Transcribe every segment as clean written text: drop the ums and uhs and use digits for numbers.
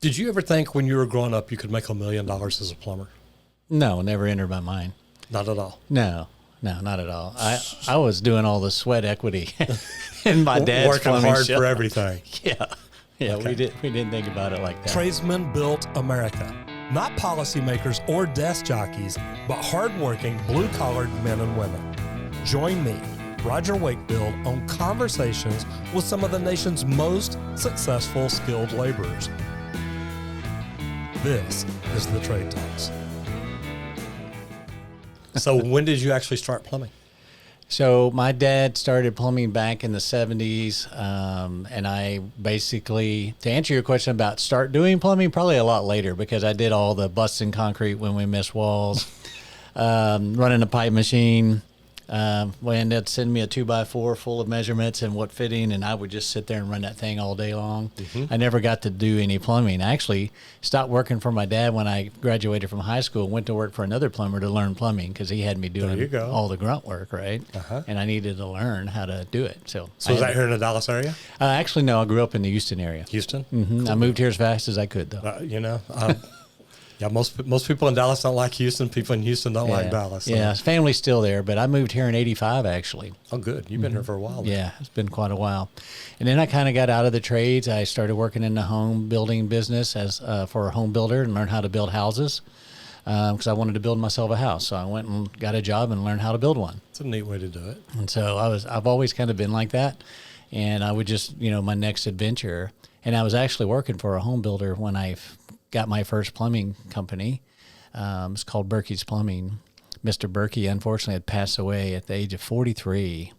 Did you ever think when you were growing up you could make $1 million as a plumber? No, never entered my mind. Not at all. No, not at all. I was doing all the sweat equity in my dad's working plumbing hard shop. for everything. Yeah, Okay. we didn't think about it like that. Tradesmen built America. Not policymakers or desk jockeys, but hardworking, blue-collared men and women. Join me, Roger Wakefield, on conversations with some of the nation's most successful skilled laborers. This is the Trade Talks. So when did you actually start plumbing? So my dad started plumbing back in the 70s, and I basically, to answer your question about start doing plumbing, probably a lot later because I did all the busting concrete when we missed walls, running a pipe machine. When they'd send me a 2x4 full of measurements and what fitting, and I would just sit there and run that thing all day long. Mm-hmm. I never got to do any plumbing. I actually stopped working for my dad when I graduated from high school, went to work for another plumber to learn plumbing because he had me doing all the grunt work, right? Uh-huh. And I needed to learn how to do it. So is that here in the Dallas area? Actually, no, I grew up in the Houston area. Houston? Mm-hmm. Cool. I moved here as fast as I could, though. Yeah, most people in Dallas don't like Houston. People in Houston don't like Dallas. So. Yeah, family's still there, but I moved here in 85, actually. Oh, good. You've been here for a while. Yeah, it's been quite a while. And then I kind of got out of the trades. I started working in the home building business as for a home builder and learned how to build houses because I wanted to build myself a house. So I went and got a job and learned how to build one. It's a neat way to do it. And so I've always kind of been like that. And I would just, my next adventure. And I was actually working for a home builder when I got my first plumbing company. It's called Berkeys Plumbing. Mr. Berkey, unfortunately, had passed away at the age of 43,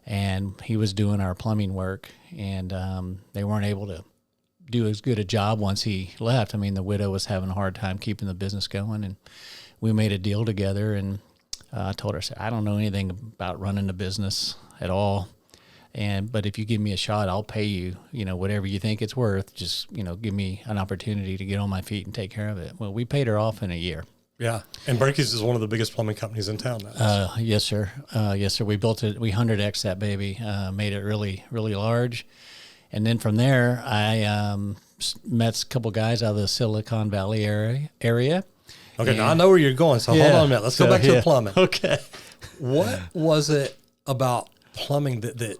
and he was doing our plumbing work, and they weren't able to do as good a job once he left. I mean, the widow was having a hard time keeping the business going, and we made a deal together, and I told her, I don't know anything about running a business at all, but if you give me a shot, I'll pay you, whatever you think it's worth. Just, give me an opportunity to get on my feet and take care of it. Well, we paid her off in a year. Yeah. And Berkeys is one of the biggest plumbing companies in town now. Yes, sir. Yes, sir. We built it. We 100X that baby, made it really, really large. And then from there, I met a couple guys out of the Silicon Valley area. Okay. Now I know where you're going. So hold on a minute. Let's go back to the plumbing. Okay. What was it about plumbing that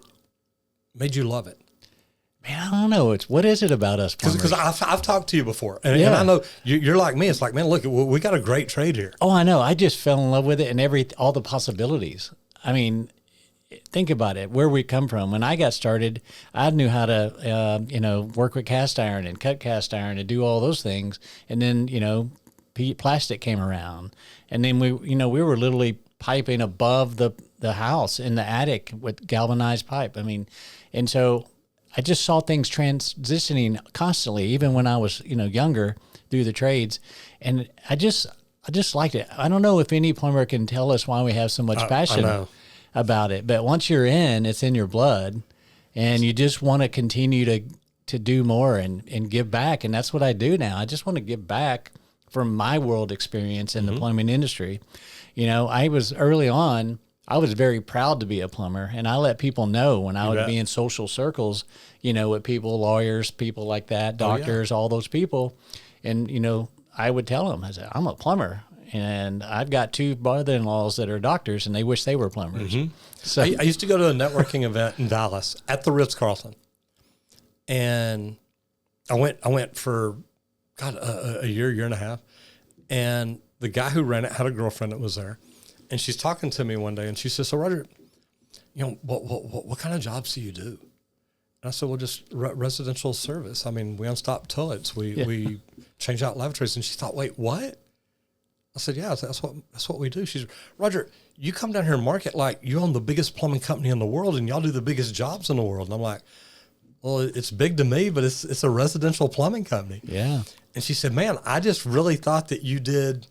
made you love it? Man, I don't know. What is it about us plumbers? Because I've talked to you before, and I know you're like me. It's like, man, look, we got a great trade here. Oh, I know. I just fell in love with it and all the possibilities. I mean, think about it, where we come from. When I got started, I knew how to, work with cast iron and cut cast iron and do all those things. And then, plastic came around, and then we were literally piping above the house in the attic with galvanized pipe. I mean, and so I just saw things transitioning constantly, even when I was, younger through the trades. And I just liked it. I don't know if any plumber can tell us why we have so much passion about it, but once you're it's in your blood, and you just want to continue to do more and give back. And that's what I do now. I just want to give back from my world experience in the plumbing industry. I was early on, I was very proud to be a plumber, and I let people know when I would be in social circles, with people, lawyers, people like that, doctors, all those people. And, I would tell them, I said, I'm a plumber, and I've got 2 brother-in-laws that are doctors, and they wish they were plumbers. Mm-hmm. So I used to go to a networking event in Dallas at the Ritz-Carlton, and I went for, a year and a half, and the guy who ran it had a girlfriend that was there. And she's talking to me one day, and she says, "So Roger, what kind of jobs do you do?" And I said, "Well, just residential service. I mean, we unstop toilets, we change out lavatories." And she thought, "Wait, what?" I said, "Yeah, that's what we do." She's, "Roger, you come down here and market like you own the biggest plumbing company in the world, and y'all do the biggest jobs in the world." And I'm like, "Well, it's big to me, but it's a residential plumbing company." Yeah. And she said, "Man, I just really thought that you did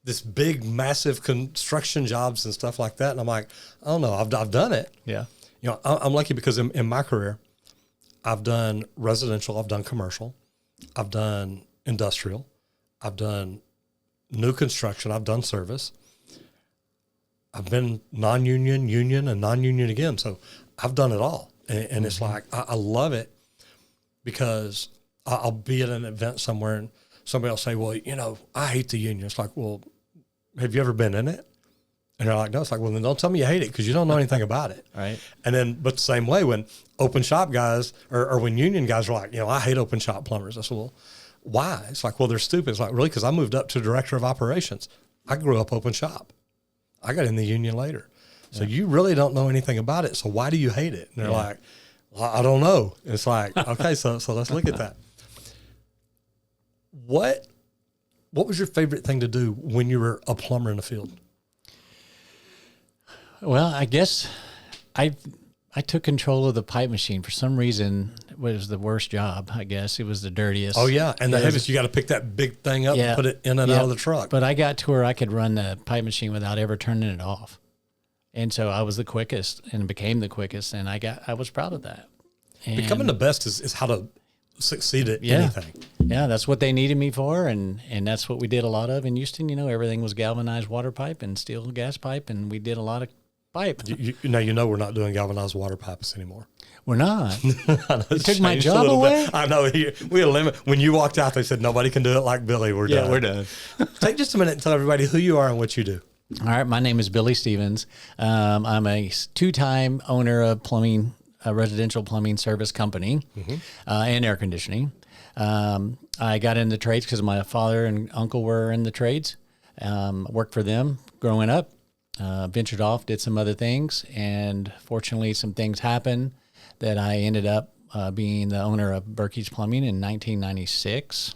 this big, massive construction jobs and stuff like that." And I'm like, "I don't know. I've done it." Yeah. I'm lucky because in my career, I've done residential, I've done commercial, I've done industrial, I've done new construction, I've done service. I've been non-union, union, and non-union again. So I've done it all. And it's like, I love it because I'll be at an event somewhere and somebody will say, well, you know, I hate the union. It's like, well, have you ever been in it? And they're like, no. It's like, well, then don't tell me you hate it because you don't know anything about it. Right. And then, but the same way when open shop guys or when union guys are like, you know, I hate open shop plumbers. I said, well, why? It's like, well, they're stupid. It's like, really? Because I moved up to director of operations. I grew up open shop. I got in the union later. So you really don't know anything about it. So why do you hate it? And they're like, well, I don't know. And it's like, okay, so let's look at that. What was your favorite thing to do when you were a plumber in the field? Well, I guess I took control of the pipe machine. For some reason, it was the worst job, I guess. It was the dirtiest. Oh, yeah. And the heaviest, you got to pick that big thing up and put it in and out of the truck. But I got to where I could run the pipe machine without ever turning it off. And so I was the quickest and became the quickest. And I was proud of that. And becoming the best is how to succeed at anything. Yeah, that's what they needed me for. And that's what we did a lot of in Houston. You know, everything was galvanized water pipe and steel gas pipe. And we did a lot of pipe. You know we're not doing galvanized water pipes anymore. We're not. You took my job away? I know. We when you walked out, they said, nobody can do it like Billy. We're done. Yeah, we're done. Take just a minute and tell everybody who you are and what you do. All right. My name is Billy Stevens. I'm a two-time owner of a residential plumbing service company and air conditioning. I got into trades because my father and uncle were in the trades. Worked for them growing up. Ventured off, did some other things, and fortunately some things happened that I ended up being the owner of Berkeys Plumbing in 1996.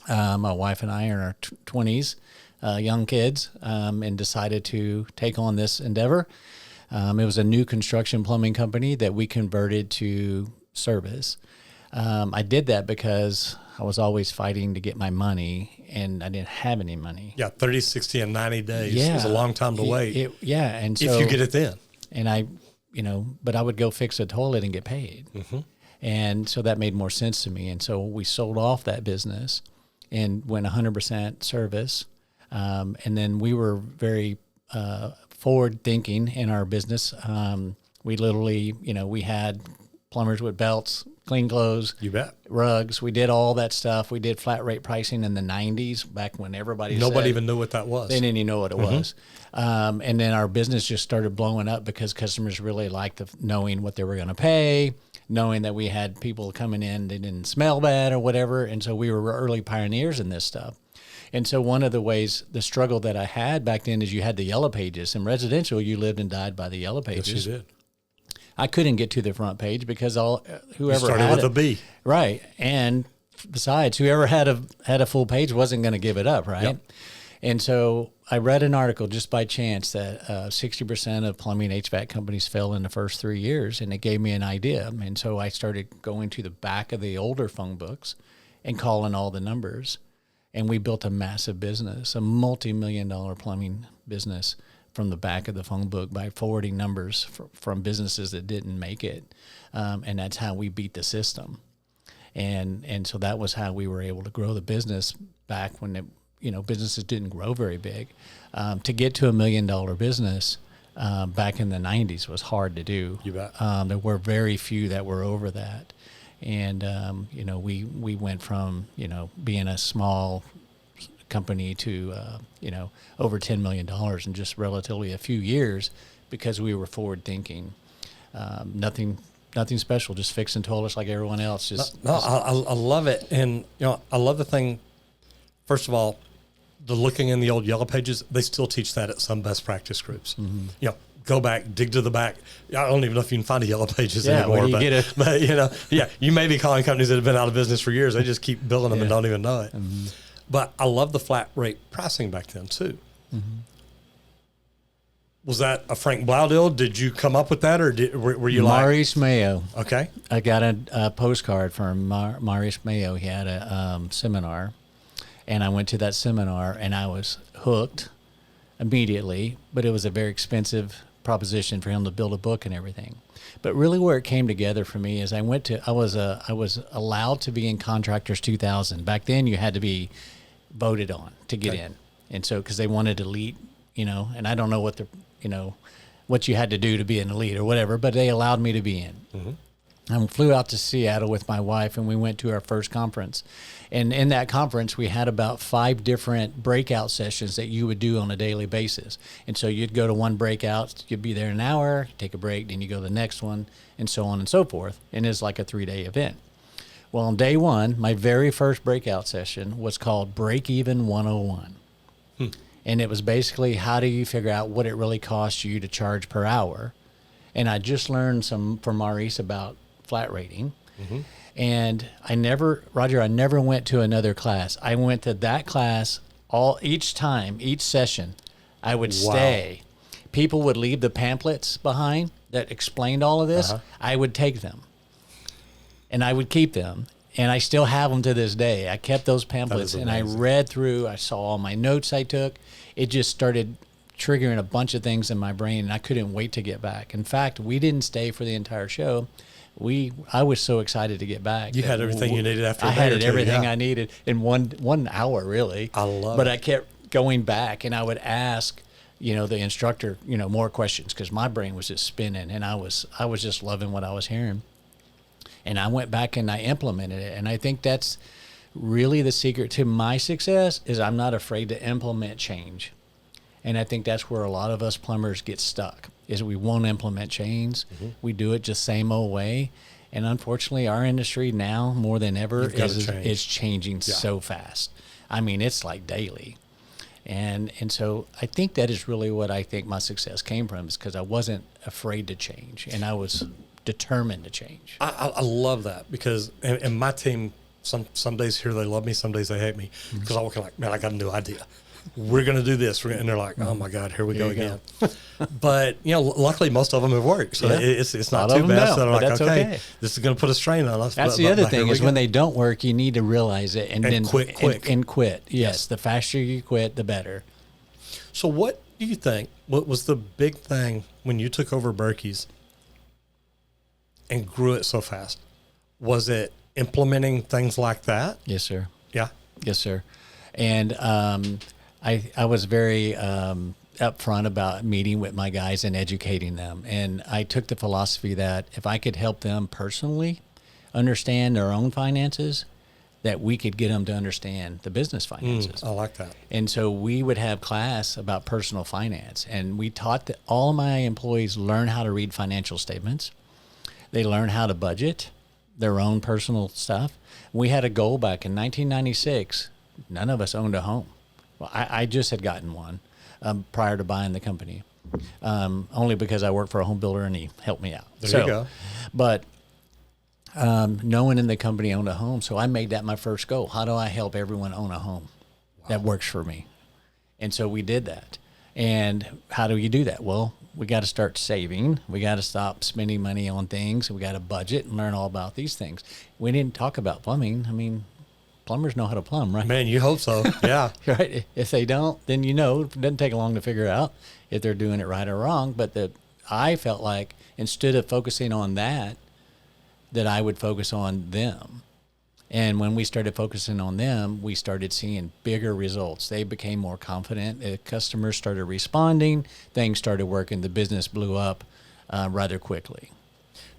My wife and I are in our 20s, young kids, and decided to take on this endeavor. It was a new construction plumbing company that we converted to service. I did that because I was always fighting to get my money, and I didn't have any money. Yeah, 30, 60, and 90 days is a long time to wait. And so if you get it then. And but I would go fix a toilet and get paid. And so that made more sense to me. And so we sold off that business and went 100% service. And then we were very forward thinking in our business. We literally, we had plumbers with belts, clean clothes, you bet, rugs. We did all that stuff. We did flat rate pricing in the 90s, back when nobody even knew what that was. They didn't even know what it was. And then our business just started blowing up because customers really liked knowing what they were going to pay, knowing that we had people coming in, they didn't smell bad or whatever. And so we were early pioneers in this stuff. And so one of the ways, the struggle that I had back then is you had the yellow pages. In residential, you lived and died by the yellow pages. Yes, you did. I couldn't get to the front page because whoever started had with a B, right? And besides, whoever had a full page wasn't going to give it up, right? Yep. And so I read an article just by chance that 60% of plumbing HVAC companies fail in the first 3 years, and it gave me an idea. And so I started going to the back of the older phone books and calling all the numbers, and we built a massive business, a multi-million-dollar plumbing business, from the back of the phone book by forwarding numbers from businesses that didn't make it. And that's how we beat the system. And so that was how we were able to grow the business back when businesses didn't grow very big. To get to $1 million business back in the 90s was hard to do. You bet. There were very few that were over that. And, we went from, being a small company to over $10 million in just relatively a few years because we were forward thinking. Nothing special, just fixing toilets like everyone else. I love it. And I love the thing, first of all, the looking in the old yellow pages, they still teach that at some best practice groups. Go back, dig to the back. I don't even know if you can find a yellow pages anymore. But you may be calling companies that have been out of business for years. They just keep building them and don't even know it. But I love the flat rate pricing back then too. Was that a Frank Blau deal? Did you come up with that, or were you Maurice Mayo? Okay. I got a postcard from Maurice Mayo. He had a seminar, and I went to that seminar, and I was hooked immediately. But it was a very expensive proposition for him to build a book and everything. But really, where it came together for me is I was allowed to be in Contractors 2000. Back then, you had to be voted on to get in, and so because they wanted elite, and I don't know what what you had to do to be an elite or whatever, but they allowed me to be in. I flew out to Seattle with my wife, and we went to our first conference. And in that conference, we had about 5 different breakout sessions that you would do on a daily basis. And so you'd go to one breakout, you'd be there an hour, take a break, then you go to the next one, and so on and so forth. And it's like a 3-day event. Well, on day one, my very first breakout session was called Break Even 101. And it was basically, how do you figure out what it really costs you to charge per hour? And I just learned some from Maurice about flat rating. And I never went to another class. I went to that class each session. I would stay. People would leave the pamphlets behind that explained all of this. I would take them, and I would keep them, and I still have them to this day. I kept those pamphlets, and I read through. I saw all my notes I took. It just started triggering a bunch of things in my brain, and I couldn't wait to get back. In fact, we didn't stay for the entire show. I was so excited to get back. You had everything you needed after a day I or had two, everything I needed in one hour, really. I love But it. I kept going back, and I would ask, the instructor, more questions, because my brain was just spinning, and I was just loving what I was hearing. And I went back and I implemented it. And I think that's really the secret to my success, is I'm not afraid to implement change. And I think that's where a lot of us plumbers get stuck, is we won't implement change. We do it just same old way. And unfortunately, our industry now more than ever is changing so fast. I mean, it's like daily. And so I think that is really what I think my success came from, is because I wasn't afraid to change, and I was determined to change. I love that, because and my team, some days here they love me, some days they hate me, because I walk in like, man, I got a new idea. We're going to do this. And they're like, oh my God, here we go again. But, luckily most of them have worked. So it's not too bad. So they're like, okay, this is going to put a strain on us. That's the other thing, is when they don't work, you need to realize it and then quit quick. And quit. Yes. The faster you quit, the better. So what do you think, what was the big thing when you took over Berkeys and grew it so fast? Was it implementing things like that? Yes, sir. Yeah. Yes, sir. And I was very upfront about meeting with my guys and educating them. And I took the philosophy that if I could help them personally understand their own finances, that we could get them to understand the business finances. I like that. And so we would have class about personal finance. And we taught that all of my employees learn how to read financial statements. They learn how to budget their own personal stuff. We had a goal back in 1996. None of us owned a home. Well, I just had gotten one prior to buying the company, only because I worked for a home builder and he helped me out. There you go. But no one in the company owned a home, so I made that my first goal. How do I help everyone own a home that works for me? And so we did that. And how do you do that? Well, we got to start saving. We got to stop spending money on things. We got to budget and learn all about these things. We didn't talk about plumbing. I mean, plumbers know how to plumb, right? Man, you hope so. Yeah. Right. If they don't, then it doesn't take long to figure out if they're doing it right or wrong. But I felt like instead of focusing on that I would focus on them. And when we started focusing on them, we started seeing bigger results. They became more confident. The customers started responding. Things started working. The business blew up rather quickly.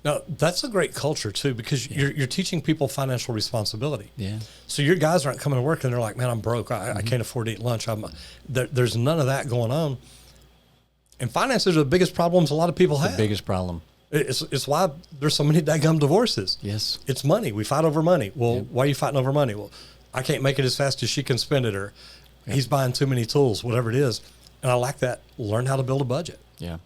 Now, that's a great culture, too, because you're teaching people financial responsibility. Yeah. So your guys aren't coming to work and they're like, man, I'm broke. I can't afford to eat lunch. There's none of that going on. And finances are the biggest problems a lot of people have. The biggest problem. It's why there's so many daggum divorces. Yes. It's money. We fight over money. Well, why are you fighting over money? Well, I can't make it as fast as she can spend it, or he's buying too many tools, whatever it is. And I like that. Learn how to build a budget. Yeah.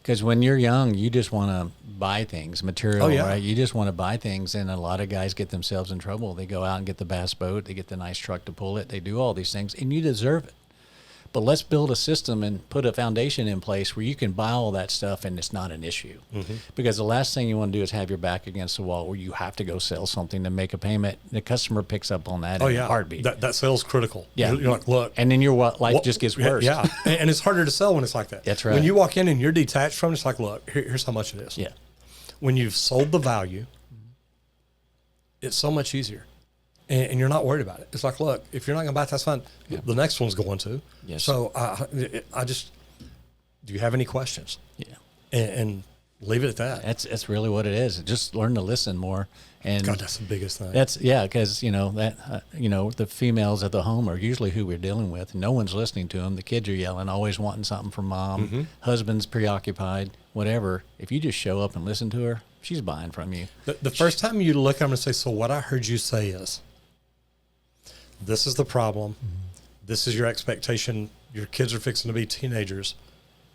Because when you're young, you just want to buy things, material, right? You just want to buy things, and a lot of guys get themselves in trouble. They go out and get the bass boat, they get the nice truck to pull it, they do all these things, and you deserve it. But let's build a system and put a foundation in place where you can buy all that stuff and it's not an issue. Because the last thing you want to do is have your back against the wall where you have to go sell something to make a payment. The customer picks up on that in a heartbeat. That sales critical. Yeah. You're like, look. And then your life just gets worse. Yeah. And it's harder to sell when it's like that. That's right. When you walk in and you're detached from it, it's like, look, here's how much it is. Yeah. When you've sold the value, it's so much easier. And you're not worried about it. It's like, look, if you're not going to buy it, that's fine. Yeah. The next one's going to. Yes. So I just, do you have any questions? Yeah. And Leave it at that. That's really what it is. Just learn to listen more. And God, that's the biggest thing. Because the females at the home are usually who we're dealing with. No one's listening to them. The kids are yelling, always wanting something from mom. Husband's preoccupied, whatever. If you just show up and listen to her, she's buying from you. The first time you look at them and say, so what I heard you say is, this is the problem. This is your expectation. Your kids are fixing to be teenagers.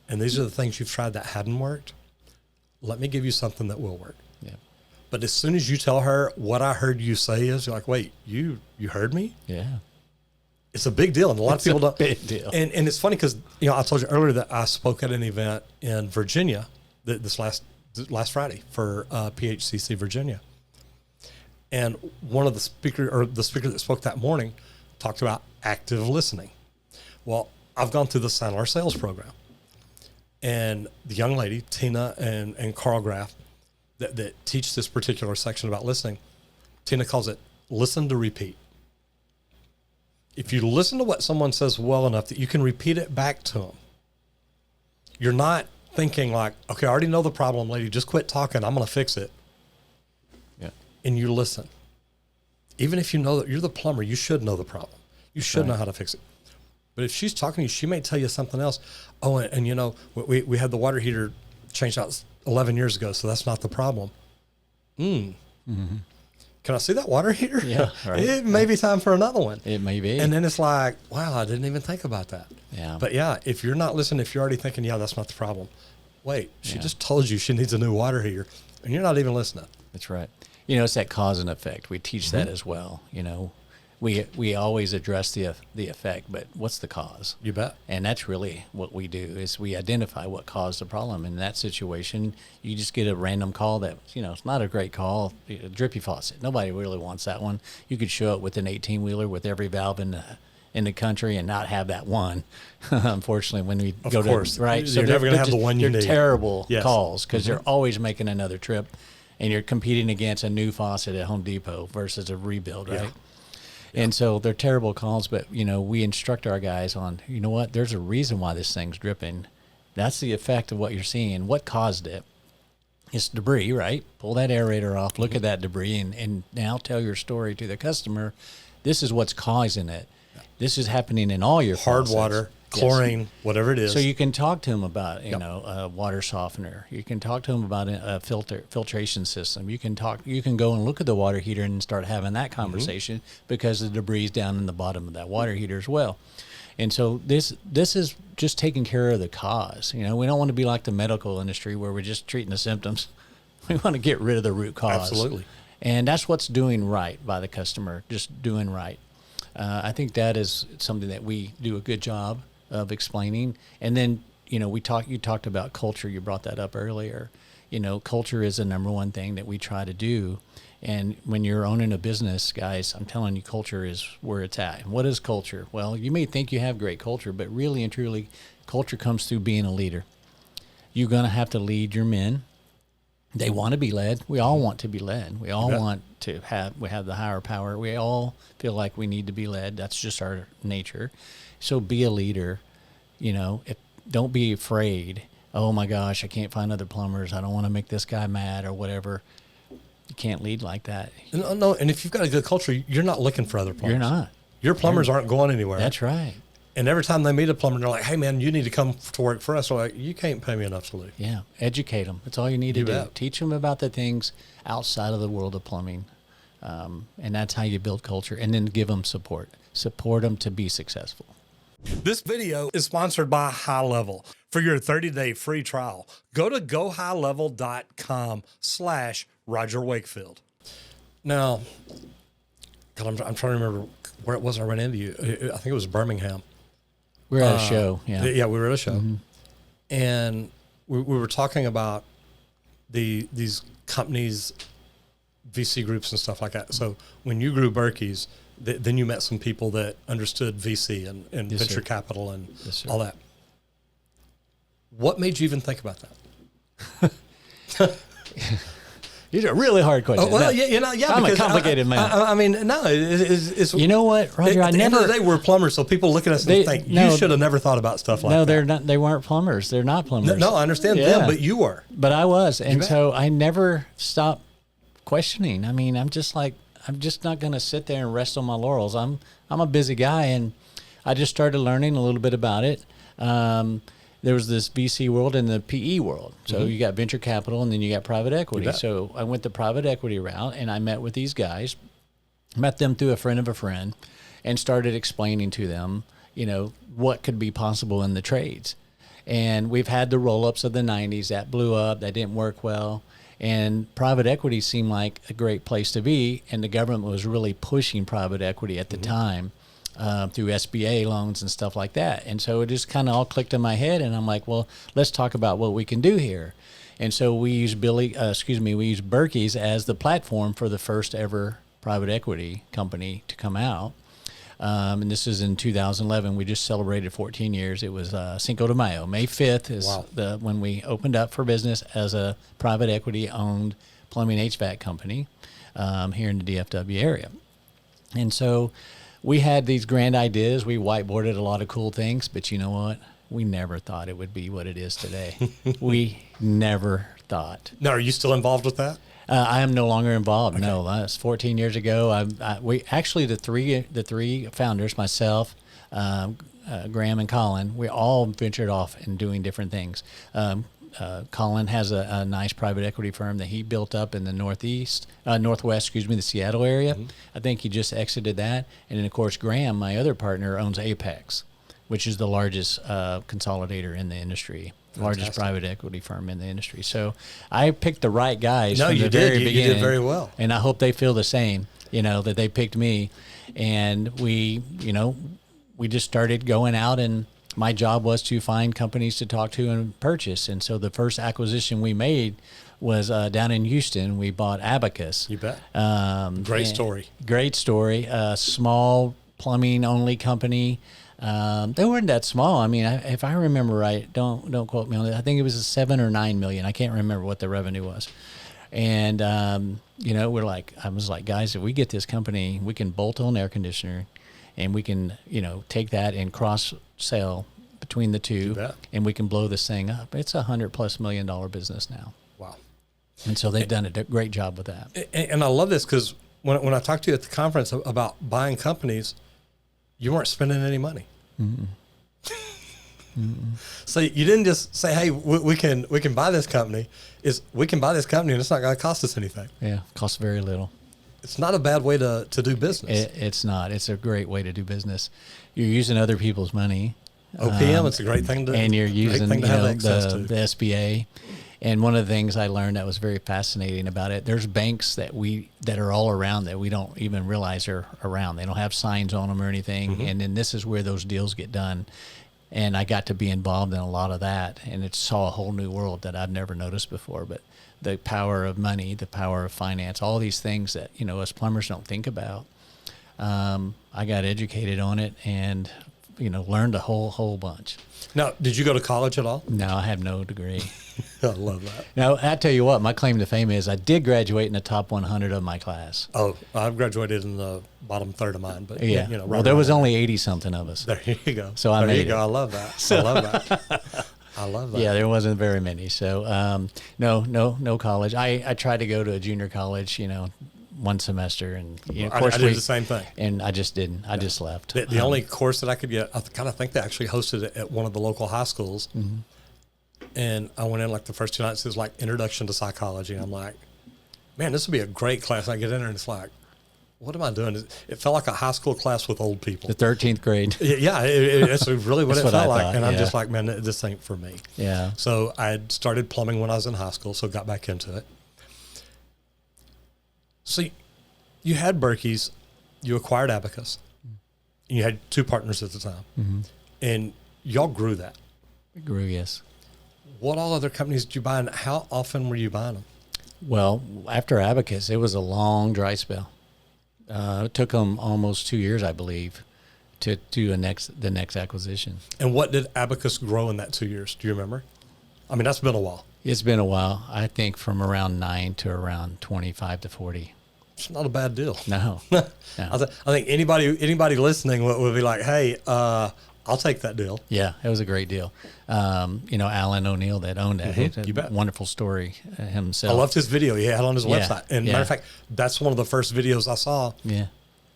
And these are the things you've tried that hadn't worked. Let me give you something that will work. Yeah. But as soon as you tell her what I heard you say is, you're like, wait, you heard me? Yeah. It's a big deal. And a lot of people don't. Big deal. And it's funny because, I told you earlier that I spoke at an event in Virginia this last Friday for PHCC Virginia. And one of the speaker that spoke that morning talked about active listening. Well, I've gone through the Sandler sales program. And the young lady, Tina and Carl Graff, that teach this particular section about listening, Tina calls it listen to repeat. If you listen to what someone says well enough that you can repeat it back to them, you're not thinking like, okay, I already know the problem, lady, just quit talking, I'm going to fix it. Yeah. And you listen. Even if you know that you're the plumber, you should know the problem. You should know how to fix it. But if she's talking to you, she may tell you something else. Oh, and we had the water heater changed out 11 years ago, so that's not the problem. Can I see that water heater? Yeah, right. It may be time for another one. It may be. And then it's like, wow, I didn't even think about that. Yeah. But yeah, if you're not listening, if you're already thinking, yeah, that's not the problem. Wait, she just told you she needs a new water heater, and you're not even listening. That's right. It's that cause and effect. We teach that as well. We always address the effect, but what's the cause? You bet. And that's really what we do is we identify what caused the problem. In that situation, you just get a random call that, it's not a great call, a drippy faucet. Nobody really wants that one. You could show up with an 18-wheeler with every valve in the country and not have that one. Unfortunately, when we go to, right? You're never going to have the one you need. They're terrible calls because they're always making another trip, and you're competing against a new faucet at Home Depot versus a rebuild, right? Yeah. And so they're terrible calls, but, we instruct our guys on, what, there's a reason why this thing's dripping. That's the effect of what you're seeing. What caused it? It's debris, right? Pull that aerator off, look at that debris, and now tell your story to the customer. This is what's causing it. This is happening in all your hard faucets. Water, chlorine, whatever it is. So you can talk to them about, a water softener. You can talk to them about a filtration system. You can go and look at the water heater and start having that conversation because the debris is down in the bottom of that water heater as well. And so this is just taking care of the cause. We don't want to be like the medical industry where we're just treating the symptoms. We want to get rid of the root cause. Absolutely. And that's what's doing right by the customer, just doing right. I think that is something that we do a good job of explaining. And then, you talked about culture. You brought that up earlier. Culture is the number one thing that we try to do. And when you're owning a business, guys, I'm telling you, culture is where it's at. And what is culture? Well, you may think you have great culture, but really and truly, culture comes through being a leader. You're going to have to lead your men. They want to be led. We all want to be led. We all want to have the higher power. We all feel like we need to be led. That's just our nature. So be a leader. Don't be afraid. Oh my gosh, I can't find other plumbers. I don't want to make this guy mad or whatever. You can't lead like that. No, and if you've got a good culture, you're not looking for other plumbers. You're not. Your plumbers aren't going anywhere. That's right. And every time they meet a plumber, they're like, hey, man, you need to come to work for us. They're like, you can't pay me enough to leave. Yeah, educate them. That's all you need to do. Teach them about the things outside of the world of plumbing. And that's how you build culture. And then give them support. Support them to be successful. This video is sponsored by High Level. For your 30-day free trial, go to gohighlevel.com/Roger Wakefield. Now, God, I'm trying to remember where it was I ran into you. I think it was Birmingham. We were at a show. Yeah, we were at a show. And we were talking about these companies, VC groups and stuff like that. So when you grew Berkeys, then you met some people that understood VC and venture capital and all that. What made you even think about that? These are really hard questions. Well, No. yeah. I'm a because complicated man. I mean, no, it's You know what, Roger? At the end of the day, we're plumbers, so people look at us and think you should have never thought about stuff like that. No, they're not. They weren't plumbers. They're not plumbers. No, I understand them, but you were. But I was, and so I never stopped questioning. I mean, I'm just not going to sit there and rest on my laurels. I'm a busy guy, and I just started learning a little bit about it. There was this VC world and the PE world. So you got venture capital, and then you got private equity. So I went the private equity route, and I met with these guys, met them through a friend of a friend, and started explaining to them, what could be possible in the trades. And we've had the roll-ups of the 90s. That blew up. That didn't work well. And private equity seemed like a great place to be, and the government was really pushing private equity at the time. Through SBA loans and stuff like that. And so it just kind of all clicked in my head, and I'm like, well, let's talk about what we can do here. And so we used Berkeys as the platform for the first ever private equity company to come out. And this is in 2011. We just celebrated 14 years. It was Cinco de Mayo. May 5th is when we opened up for business as a private equity owned plumbing HVAC company here in the DFW area. And so we had these grand ideas. We whiteboarded a lot of cool things, but you know what? We never thought it would be what it is today. We never thought. Now, are you still involved with that? I am no longer involved. Okay. No, that's 14 years ago. We actually the three founders, myself, Graham, and Colin, we all ventured off in doing different things. Colin has a nice private equity firm that he built up in the northwest, the Seattle area. I think he just exited that. And then, of course, Graham, my other partner, owns Apex, which is the largest consolidator in the industry, largest private equity firm in the industry. So I picked the right guys from the very beginning. You did very well. And I hope they feel the same, that they picked me. And we just started going out, and my job was to find companies to talk to and purchase. And so the first acquisition we made was down in Houston. We bought Abacus. You bet. Great story. Great story. Small plumbing only company. They weren't that small. I mean, if I remember right, don't quote me on it. I think it was $7 or $9 million. I can't remember what the revenue was. And I was like, guys, if we get this company, we can bolt on air conditioner, and we can, take that and cross-sell between the two, and we can blow this thing up. It's $100+ million business now. Wow. And so they've done a great job with that. And I love this because when I talked to you at the conference about buying companies, you weren't spending any money. Mm-mm. So you didn't just say, hey, we can buy this company. We can buy this company, and it's not going to cost us anything. Yeah, costs very little. It's not a bad way to do business. It's not. It's a great way to do business. You're using other people's money. OPM, it's a great thing to do. And you're using the SBA. And one of the things I learned that was very fascinating about it, there's banks that are all around that we don't even realize are around. They don't have signs on them or anything. Mm-hmm. And then this is where those deals get done. And I got to be involved in a lot of that, and it saw a whole new world that I've never noticed before. But the power of money, the power of finance, all these things that, us plumbers don't think about. I got educated on it and, learned a whole bunch. Now, did you go to college at all? No, I have no degree. I love that. Now, I tell you what, my claim to fame is I did graduate in the top 100 of my class. Oh, I've graduated in the bottom third of mine, but yeah. Well, there was only 80-something of us. There you go. So I made it. I love that. I love that. I love that. Yeah, there wasn't very many. So no college. I tried to go to a junior college, one semester, and of course I did the same thing. And I just didn't. I just left. The only course that I could get, I kind of think they actually hosted it at one of the local high schools. Mm-hmm. And I went in like the first 2 nights. It was like Introduction to Psychology. And I'm like, man, this would be a great class. I get in there and it's like, what am I doing? It felt like a high school class with old people. The 13th grade. Yeah, it's really what it felt like. And I'm just like, man, this ain't for me. Yeah. So I had started plumbing when I was in high school, so got back into it. So you had Berkeys, you acquired Abacus, and you had 2 partners at the time. Mm-hmm. And y'all grew that. It grew, yes. What all other companies did you buy, and how often were you buying them? Well, after Abacus, it was a long dry spell. It took them almost 2 years, I believe, to do the next acquisition. And what did Abacus grow in that 2 years? Do you remember? I mean, that's been a while. It's been a while. I think from around 9 to around 25 to 40. It's not a bad deal. No. I think anybody listening would be like, hey, I'll take that deal. Yeah, it was a great deal. Alan O'Neill that owned that. You bet. Wonderful story himself. I loved his video he had on his website. And matter of fact, that's one of the first videos I saw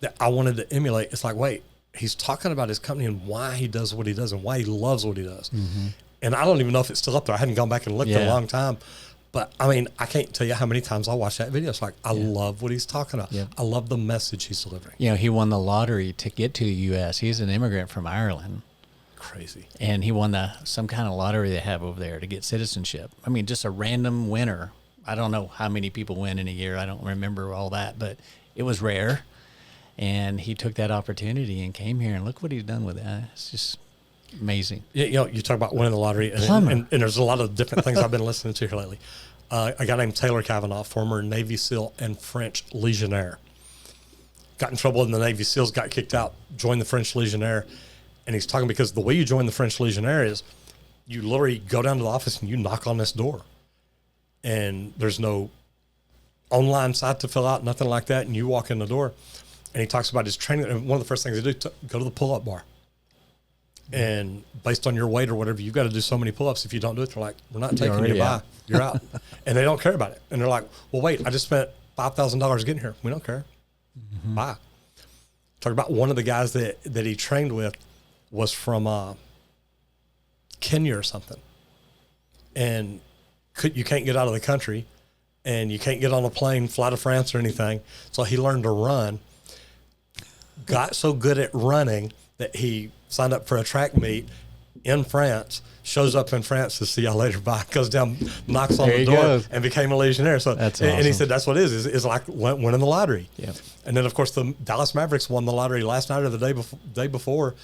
that I wanted to emulate. It's like, wait, he's talking about his company and why he does what he does and why he loves what he does. And I don't even know if it's still up there. I hadn't gone back and looked in a long time. But, I mean, I can't tell you how many times I watched that video. It's like, I love what he's talking about. I love the message he's delivering. He won the lottery to get to the U.S. He's an immigrant from Ireland. Crazy. And he won some kind of lottery they have over there to get citizenship. I mean, just a random winner. I don't know how many people win in a year. I don't remember all that, but it was rare. And he took that opportunity and came here, and look what he's done with that. It's just amazing. Yeah, you talk about winning the lottery, and there's a lot of different things I've been listening to here lately. A guy named Taylor Kavanaugh, former Navy SEAL and French Legionnaire, got in trouble in the Navy SEALs, got kicked out, joined the French Legionnaire, and he's talking because the way you join the French Legionnaire is you literally go down to the office and you knock on this door, and there's no online site to fill out, nothing like that, and you walk in the door, and he talks about his training, and one of the first things they do, go to the pull-up bar. And based on your weight or whatever, you've got to do so many pull-ups. If you don't do it, they're like, we're not taking you by. You're out. And they don't care about it. And they're like, well, wait, I just spent $5,000 getting here. We don't care. Bye. Talk about one of the guys that he trained with was from Kenya or something. And you can't get out of the country, and you can't get on a plane, fly to France or anything. So he learned to run, got so good at running that he signed up for a track meet in France, shows up in France to see y'all later, bye, goes down, knocks on the door, and became a Legionnaire. So, that's awesome. And he said that's what it is like winning the lottery. Yeah. And then, of course, the Dallas Mavericks won the lottery last night or the day before.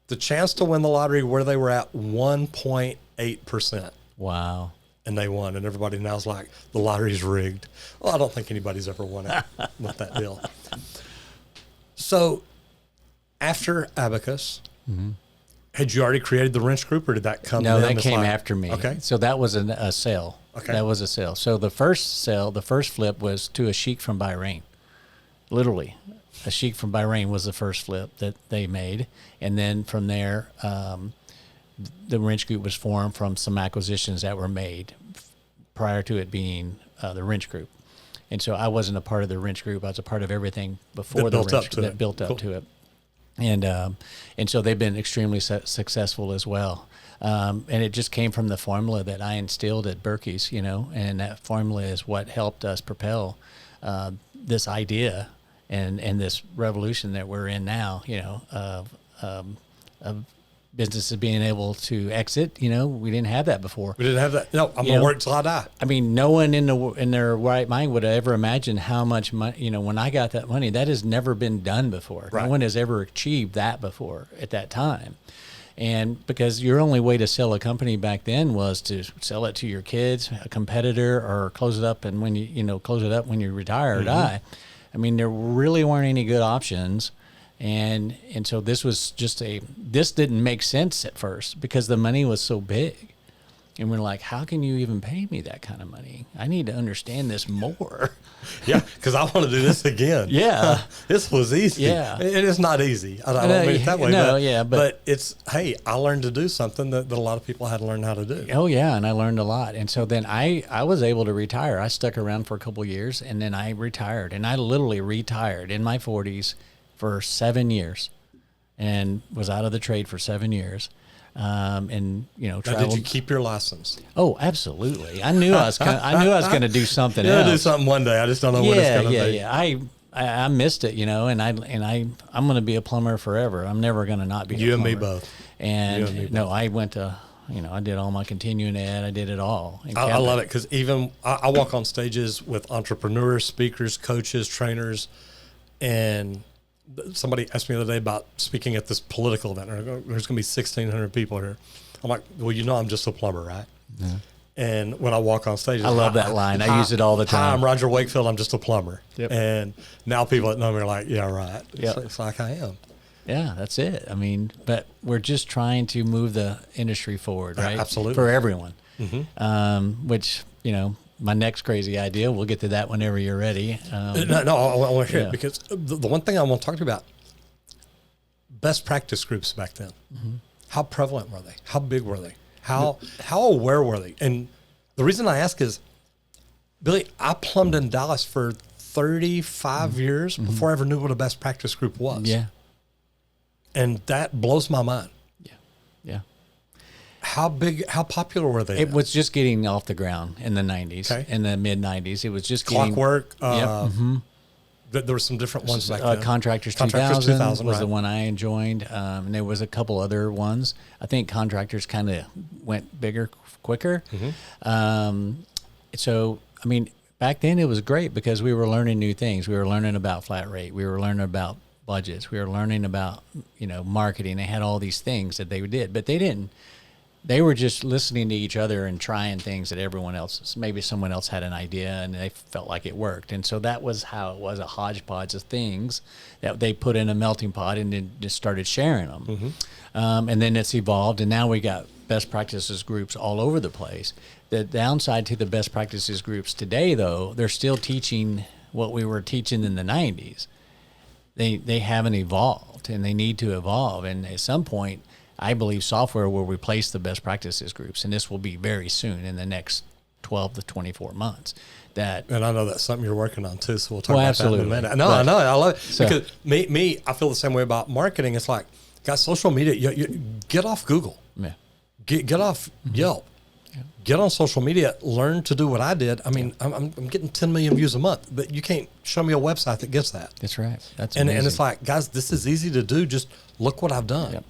The chance to win the lottery where they were at 1.8%. Wow. And they won, and everybody now's like, the lottery's rigged. Well, I don't think anybody's ever won it with that deal. So, after Abacus, had you already created the wrench group, or did that come? No, that came after me. Okay. So that was a sale. Okay. That was a sale. So the first flip was to a sheik from Bahrain. Literally, a sheik from Bahrain was the first flip that they made. And then from there, the wrench group was formed from some acquisitions that were made prior to it being the wrench group. And so I wasn't a part of the wrench group. I was a part of everything before the wrench group that built up to it. And so they've been extremely successful as well. And it just came from the formula that I instilled at Berkeys, and that formula is what helped us propel this idea and this revolution that we're in now, of businesses being able to exit. We didn't have that before. We didn't have that. No, I'm going to work till I die. I mean, no one in their right mind would have ever imagined how much money, when I got that money, that has never been done before. Right. No one has ever achieved that before at that time. And because your only way to sell a company back then was to sell it to your kids, a competitor, or close it up. And when close it up when you retire or die. I mean, there really weren't any good options. And so this was this didn't make sense at first because the money was so big. And we're like, how can you even pay me that kind of money? I need to understand this more. Yeah, because I want to do this again. Yeah. This was easy. Yeah. It is not easy. I don't mean it that way. No, but it's, hey, I learned to do something that a lot of people hadn't learned how to do. Oh, yeah, and I learned a lot. And so then I was able to retire. I stuck around for a couple of years, and then I retired. And I literally retired in my 40s for 7 years and was out of the trade for 7 years. And traveled. Now, did you keep your license? Oh, absolutely. I knew I was going to do something else. Do something one day. I just don't know what it's going to be. Yeah. I missed it, and I'm going to be a plumber forever. I'm never going to not be. You and me both. And I went to, I did all my continuing ed. I did it all. I love it because even I walk on stages with entrepreneurs, speakers, coaches, trainers, and somebody asked me the other day about speaking at this political event. There's going to be 1,600 people here. I'm like, well, I'm just a plumber, right? Yeah. And when I walk on stage, I love that line. I use it all the time. Hi, I'm Roger Wakefield. I'm just a plumber. Yep. And now people that know me are like, yeah, right. Yep. It's like I am. Yeah, that's it. I mean, but we're just trying to move the industry forward, right? Absolutely. For everyone. which, my next crazy idea, we'll get to that whenever you're ready. No, I want to hear it because the one thing I want to talk to you about, best practice groups back then. How prevalent were they? How big were they? How aware were they? And the reason I ask is, Billy, I plumbed in Dallas for 35 years before I ever knew what a best practice group was. Yeah. And that blows my mind. Yeah. How popular were they? It was just getting off the ground in the 90s, in the mid 90s. It was just Clockwork. There were some different ones back then. Contractors 2000 was the one I joined. And there was a couple other ones. I think Contractors kind of went bigger, quicker. So, I mean, back then it was great because we were learning new things. We were learning about flat rate. We were learning about budgets. We were learning about, marketing. They had all these things that they did, but they didn't. They were just listening to each other and trying things that everyone else, maybe someone else had an idea and they felt like it worked. And so that was how it was, a hodgepodge of things that they put in a melting pot and then just started sharing them. And then it's evolved, and now we got best practices groups all over the place. The downside to the best practices groups today, though, they're still teaching what we were teaching in the 90s. They haven't evolved, and they need to evolve. And at some point, I believe software will replace the best practices groups, and this will be very soon in the next 12 to 24 months. And I know that's something you're working on too, so we'll talk about absolutely. that in a minute. I know, I love it. Because me, I feel the same way about marketing. It's like, guys, social media, you get off Google. Yeah. Get off Yelp. Yeah. Get on social media. Learn to do what I did. I mean, I'm getting 10 million views a month, but you can't show me a website that gets that. That's right. And it's like, guys, this is easy to do. Just look what I've done. Yep.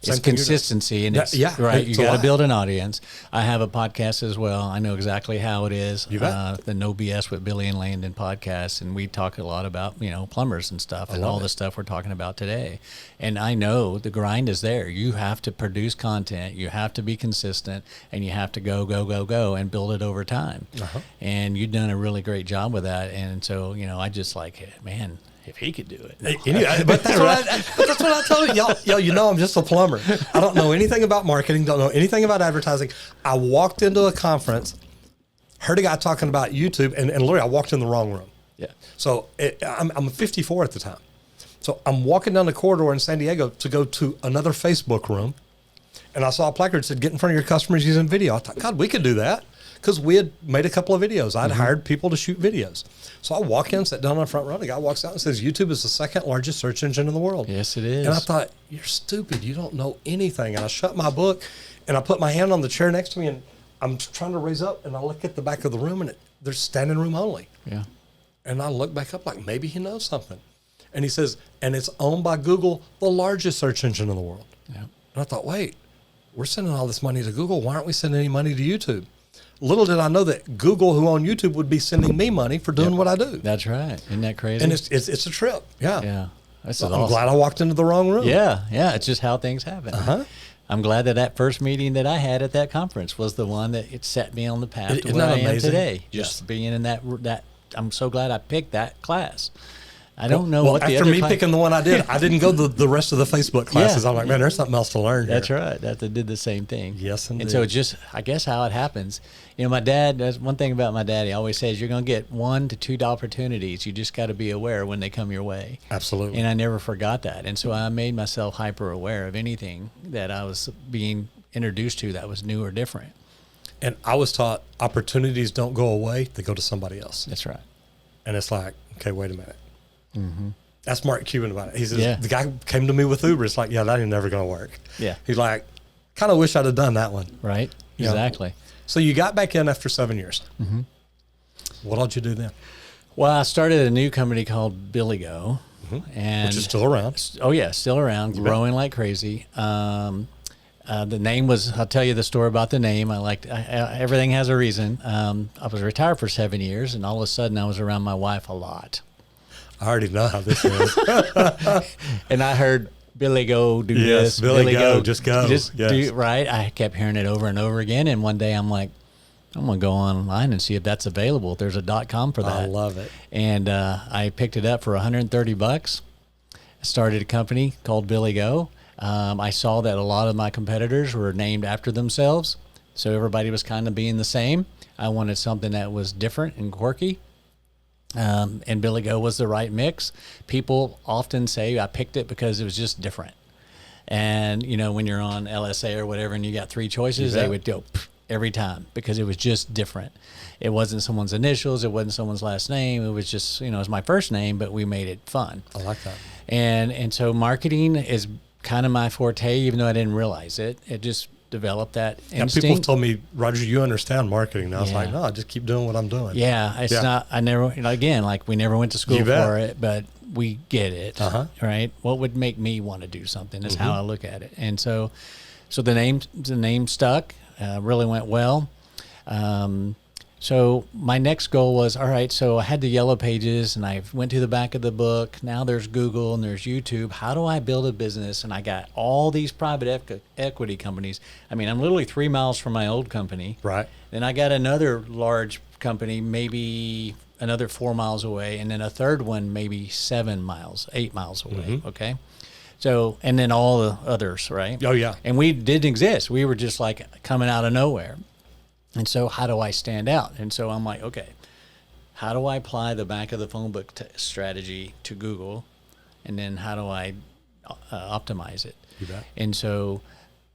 It's consistency, and it's right. You got to build an audience. I have a podcast as well. I know exactly how it is. The No BS with Billy and Landon podcast, and we talk a lot about plumbers and stuff, and all the stuff we're talking about today. And I know the grind is there. You have to produce content. You have to be consistent, and you have to go, and build it over time. And you've done a really great job with that. And so I just like, man, if he could do it. But that's what I tell you. Y'all, I'm just a plumber. I don't know anything about marketing, don't know anything about advertising. I walked into a conference, heard a guy talking about YouTube, and literally I walked in the wrong room. Yeah. So I'm 54 at the time. So I'm walking down the corridor in San Diego to go to another Facebook room, and I saw a placard that said, "Get in front of your customers using video." I thought, God, we could do that. Because we had made a couple of videos. I'd hired people to shoot videos. So I walk in, sit down on the front row. The guy walks out and says, YouTube is the second largest search engine in the world. Yes, it is. And I thought, you're stupid. You don't know anything. And I shut my book, and I put my hand on the chair next to me, and I'm trying to raise up, and I look at the back of the room, and there's standing room only. Yeah. And I look back up like, maybe he knows something. And he says, and it's owned by Google, the largest search engine in the world. Yeah. And I thought, wait, we're sending all this money to Google. Why aren't we sending any money to YouTube? Little did I know that Google, who owned YouTube, would be sending me money for doing what I do. That's right. Isn't that crazy? And it's a trip. Yeah. Yeah. That's I'm awesome. glad I walked into the wrong room. Yeah. Yeah. It's just how things happen. I'm glad that first meeting that I had at that conference was the one that it set me on the path to where I am today. Just being in that, I'm so glad I picked that class. I don't know what the after other me picking the one I did, I didn't go the rest of the Facebook classes. I'm like, man, there's something else to learn here. That's right. That did the same thing. Yes, indeed. And so just, I guess how it happens. My dad, that's one thing about my dad. He always says, you're going to get 1 to 2 opportunities. You just got to be aware when they come your way. Absolutely. And I never forgot that. And so I made myself hyper aware of anything that I was being introduced to that was new or different. And I was taught opportunities don't go away. They go to somebody else. That's right. And it's like, okay, wait a minute. That's Mark Cuban about it. He says, Yeah. the guy came to me with Uber. It's like, yeah, that ain't never going to work. Yeah. He's like, kind of wish I'd have done that one. Right. You know? Exactly. So you got back in after 7 years. What did you do then? Well, I started a new company called BillyGo. And Which is still around. Oh, yeah, still around, growing like crazy. The name was, I'll tell you the story about the name. Everything has a reason. I was retired for 7 years, and all of a sudden I was around my wife a lot. I already know how this is. And I heard BillyGo do this. Billy go, just go. Do, right? I kept hearing it over and over again. And one day I'm like, I'm going to go online and see if that's available. If there's a .com for that. I love it. And I picked it up for $130. Started a company called BillyGo. I saw that a lot of my competitors were named after themselves. So everybody was kind of being the same. I wanted something that was different and quirky. And BillyGo was the right mix. People often say I picked it because it was just different. And, you know, when you're on LSA or whatever and you got 3 choices, they would go every time because it was just different. It wasn't someone's initials. It wasn't someone's last name. It was just, you know, it was my first name, but we made it fun. I like that. And so marketing is kind of my forte, even though I didn't realize it. It just developed that instinct. People told me, Roger, you understand marketing. Now I was like, no, I just keep doing what I'm doing. Yeah, it's not, I never, you know, again, like we never went to school for it, but we get it, right? What would make me want to do something is how I look at it. And so the name stuck, really went well. So my next goal was, all right, so I had the yellow pages and I went to the back of the book. Now there's Google and there's YouTube. How do I build a business? And I got all these private equity companies. I mean, I'm literally 3 miles from my old company. Right. Then I got another large company, maybe another 4 miles away. And then a third one, maybe 8 miles away. Okay. So, and then all the others, right? Oh, yeah. And we didn't exist. We were just like coming out of nowhere. And so how do I stand out? And so I'm like, okay, how do I apply the back of the phone book strategy to Google? And then how do I optimize it? You bet. And so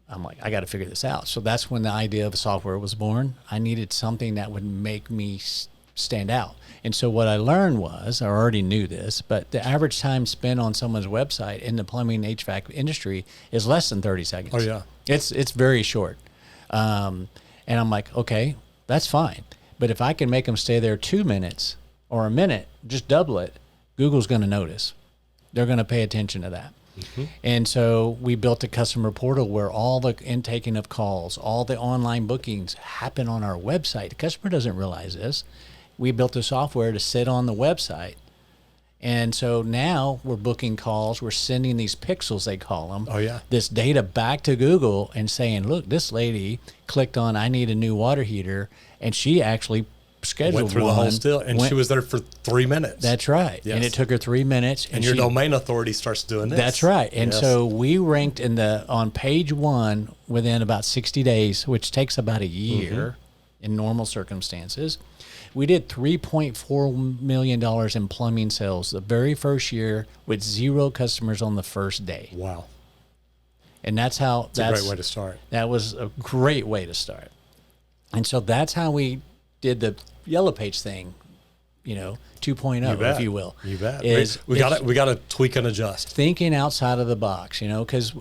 I'm like, I got to figure this out. So that's when the idea of software was born. I needed something that would make me stand out. And so what I learned was, I already knew this, but the average time spent on someone's website in the plumbing HVAC industry is less than 30 seconds. Oh, yeah. It's very short. And I'm like, okay, that's fine. But if I can make them stay there 2 minutes or a minute, just double it, Google's going to notice. They're going to pay attention to that. And so we built a customer portal where all the intaking of calls, all the online bookings happen on our website. The customer doesn't realize this. We built the software to sit on the website. And so now we're booking calls. We're sending these pixels, they call them. Oh, yeah. This data back to Google and saying, look, this lady clicked on, I need a new water heater. And she actually scheduled went through one. The whole still, and she was there for 3 minutes. That's right. Yes. And it took her 3 minutes. And your domain authority starts doing this. That's right. And so we ranked on page 1 within about 60 days, which takes about a year in normal circumstances. We did $3.4 million in plumbing sales the very first year with 0 customers on the first day. Wow. And that's a great way to start. That was a great way to start. And so that's how we did the Yellow Page thing, 2.0, if you will. You bet. We got to tweak and adjust. Thinking outside of the box, because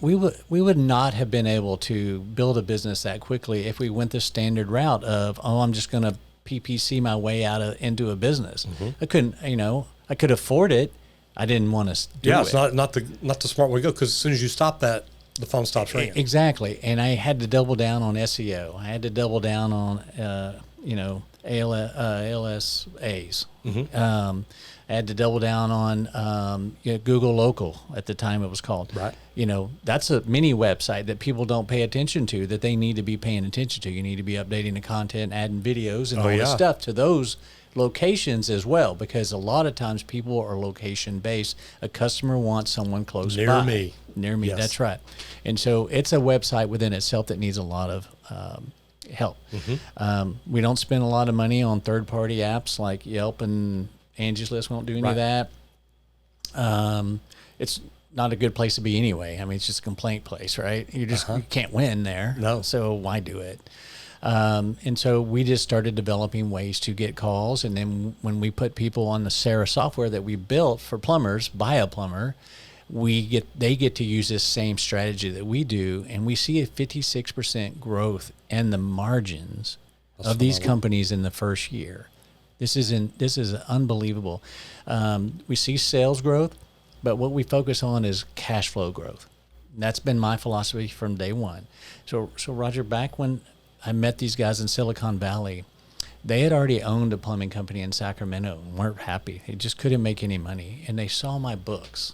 we would not have been able to build a business that quickly if we went the standard route of, I'm just going to PPC my way into a business. I couldn't, I could afford it. I didn't want to do it. Yeah, it's not the smart way to go, because as soon as you stop that, the phone stops ringing. Exactly. And I had to double down on SEO. I had to double down on, ALSAs. I had to double down on Google Local at the time it was called. Right. That's a mini website that people don't pay attention to that they need to be paying attention to. You need to be updating the content, adding videos and all this stuff to those locations as well, because a lot of times people are location based. A customer wants someone close by. Near me. Yes. That's right. And so it's a website within itself that needs a lot of help. We don't spend a lot of money on third-party apps like Yelp and Angie's List. Won't do any of that. It's not a good place to be anyway. I mean, it's just a complaint place, right? You can't win there. No. So why do it? And so we just started developing ways to get calls. And then when we put people on the Sarah software that we built for plumbers by a plumber, they get to use this same strategy that we do. And we see a 56% growth in the margins of these companies in the first year. This is unbelievable. We see sales growth, but what we focus on is cash flow growth. And that's been my philosophy from day one. So Roger, back when I met these guys in Silicon Valley, they had already owned a plumbing company in Sacramento and weren't happy. They just couldn't make any money. And they saw my books.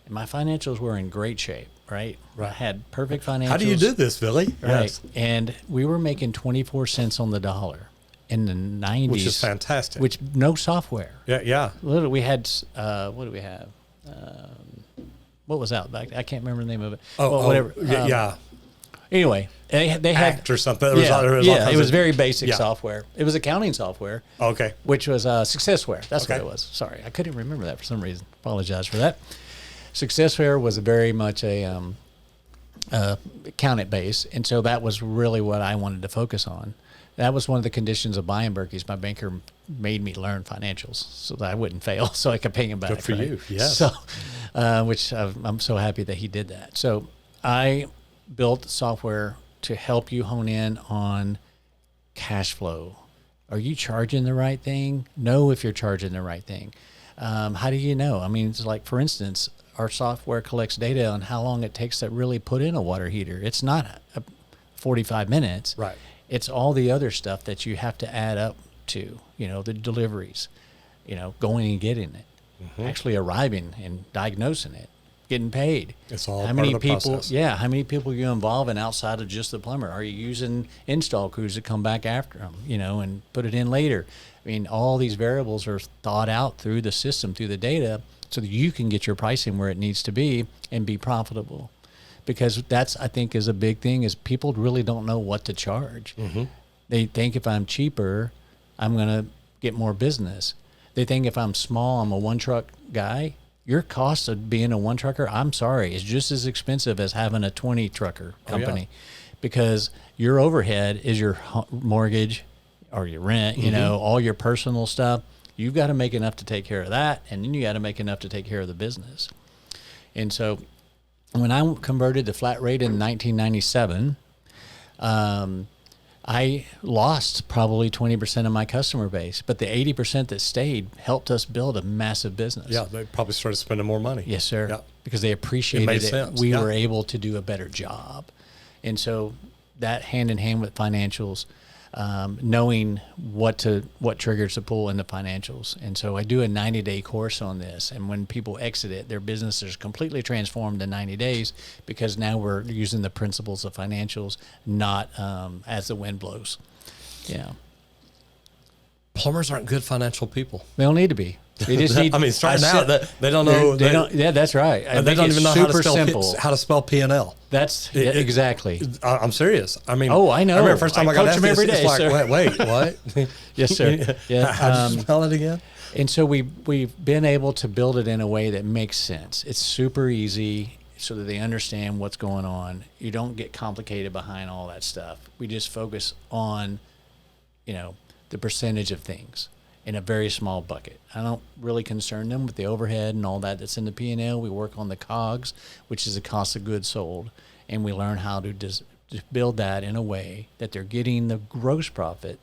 And my financials were in great shape, right? I had perfect financials. How do you do this, Billy? Right. Yes. And we were making 24 cents on the dollar in the 90s. Which is fantastic. Which, no software. Yeah. Literally, we had, what do we have? What was out back? I can't remember the name of it. Whatever. Anyway, they had Act or something. There yeah, was all kinds it was of- very basic yeah. software. It was accounting software. Okay. Which was Successware. That's what Okay. it was. Sorry, I couldn't remember that for some reason. Apologize for that. Successware was very much a accountant base, and so that was really what I wanted to focus on. That was one of the conditions of buying Berkeys. My banker made me learn financials so that I wouldn't fail, so I could pay him back. Good for right? you, yes. So, which I'm so happy that he did that. So I built software to help you hone in on cash flow. Are you charging the right thing? Know if you're charging the right thing. How do you know? I mean, it's like, for instance, our software collects data on how long it takes to really put in a water heater. It's not 45 minutes. Right. It's all the other stuff that you have to add up to, the deliveries, going and getting it, actually arriving and diagnosing it, getting paid. It's all how part many of the people, process. Yeah, how many people you involve in outside of just the plumber? Are you using install crews to come back after them, and put it in later? I mean, all these variables are thought out through the system, through the data, so that you can get your pricing where it needs to be and be profitable. Because that's, I think, is a big thing, is people really don't know what to charge. They think if I'm cheaper, I'm going to get more business. They think if I'm small, I'm a one truck guy. Your cost of being a one trucker, I'm sorry, is just as expensive as having a 20 trucker company, because your overhead is your mortgage or your rent, all your personal stuff. You've got to make enough to take care of that, and then you got to make enough to take care of the business. And so when I converted to flat rate in 1997, I lost probably 20% of my customer base, but the 80% that stayed helped us build a massive business. Yeah, they probably started spending more money. Yes, sir. Yeah. Because they appreciated made it. sense. We Yeah. were able to do a better job. And so that hand in hand with financials, knowing what triggers to pull in the financials. And so I do a 90-day course on this. And when people exit it, their business is completely transformed in 90 days, because now we're using the principles of financials, not as the wind blows. Yeah. Plumbers aren't good financial people. They don't need to be. They just need. I mean, starting out, they don't know. They don't. Yeah, that's right. They don't even know super simple. how to spell P&L. That's exactly. I'm serious. I mean, Oh, I know. I remember the first time I got coach asked them this, every day, it's like, sir. wait, what? Yes, sir. Yeah. How'd you spell it again? And so we've been able to build it in a way that makes sense. It's super easy, so that they understand what's going on. You don't get complicated behind all that stuff. We just focus on, the percentage of things in a very small bucket. I don't really concern them with the overhead and all that's in the P&L. We work on the COGS, which is the cost of goods sold, and we learn how to build that in a way that they're getting the gross profit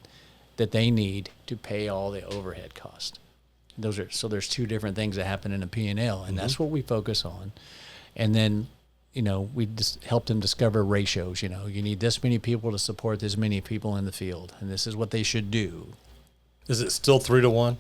that they need to pay all the overhead costs. So there's two different things that happen in a P&L, and that's what we focus on. And then, we just help them discover ratios. You need this many people to support this many people in the field, and this is what they should do. Is it still 3 to 1?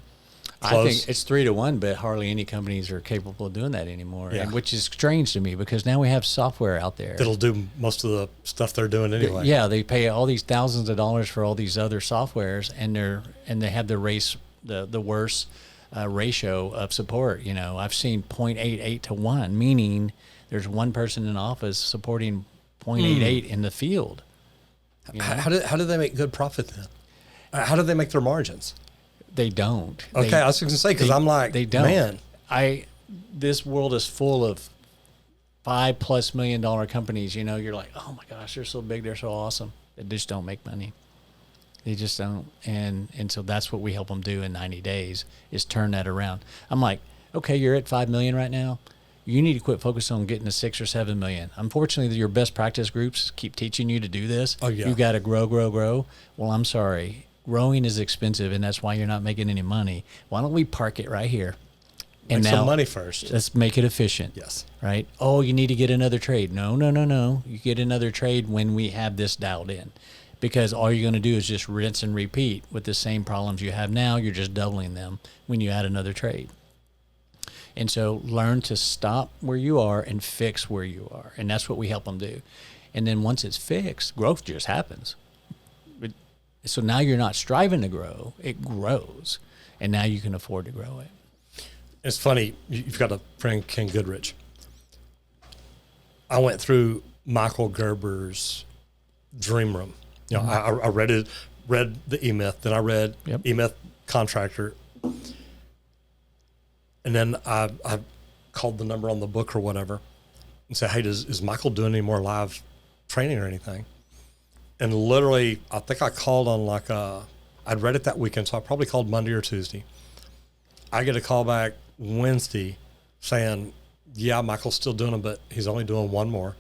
I think it's 3 to 1, but hardly any companies are capable of doing that anymore, Yeah. which is strange to me, because now we have software out there. That'll do most of the stuff they're doing anyway. Yeah, they pay all these thousands of dollars for all these other softwares, and they have the worst ratio of support. I've seen 0.88 to 1, meaning there's one person in office supporting 0.88 in the field. How do they make good profit then? How do they make their margins? They don't. Okay, I was going to say, because I'm like, they don't. Man. This world is full of $5+ million companies. You're like, oh my gosh, they're so big, they're so awesome. They just don't make money. They just don't. And so that's what we help them do in 90 days, is turn that around. I'm like, okay, you're at 5 million right now. You need to quit focusing on getting to 6 or 7 million. Unfortunately, your best practice groups keep teaching you to do this. Oh, yeah. You got to grow. Well, I'm sorry. Growing is expensive, and that's why you're not making any money. Why don't we park it right here? Make some money first. Let's make it efficient. Yes. Right? Oh, you need to get another trade. No. You get another trade when we have this dialed in, because all you're going to do is just rinse and repeat with the same problems you have now. You're just doubling them when you add another trade. And so learn to stop where you are and fix where you are. And that's what we help them do. And then once it's fixed, growth just happens. So now you're not striving to grow, it grows. And now you can afford to grow it. It's funny. You've got a friend, Ken Goodrich. I went through Michael Gerber's dream room. You know, I read the E-Myth, then I read E-Myth Contractor, and then I called the number on the book or whatever and said, hey, is Michael doing any more live training or anything? And literally, I think I called on I'd read it that weekend, so I probably called Monday or Tuesday. I get a call back Wednesday saying, yeah, Michael's still doing it, but he's only doing one more.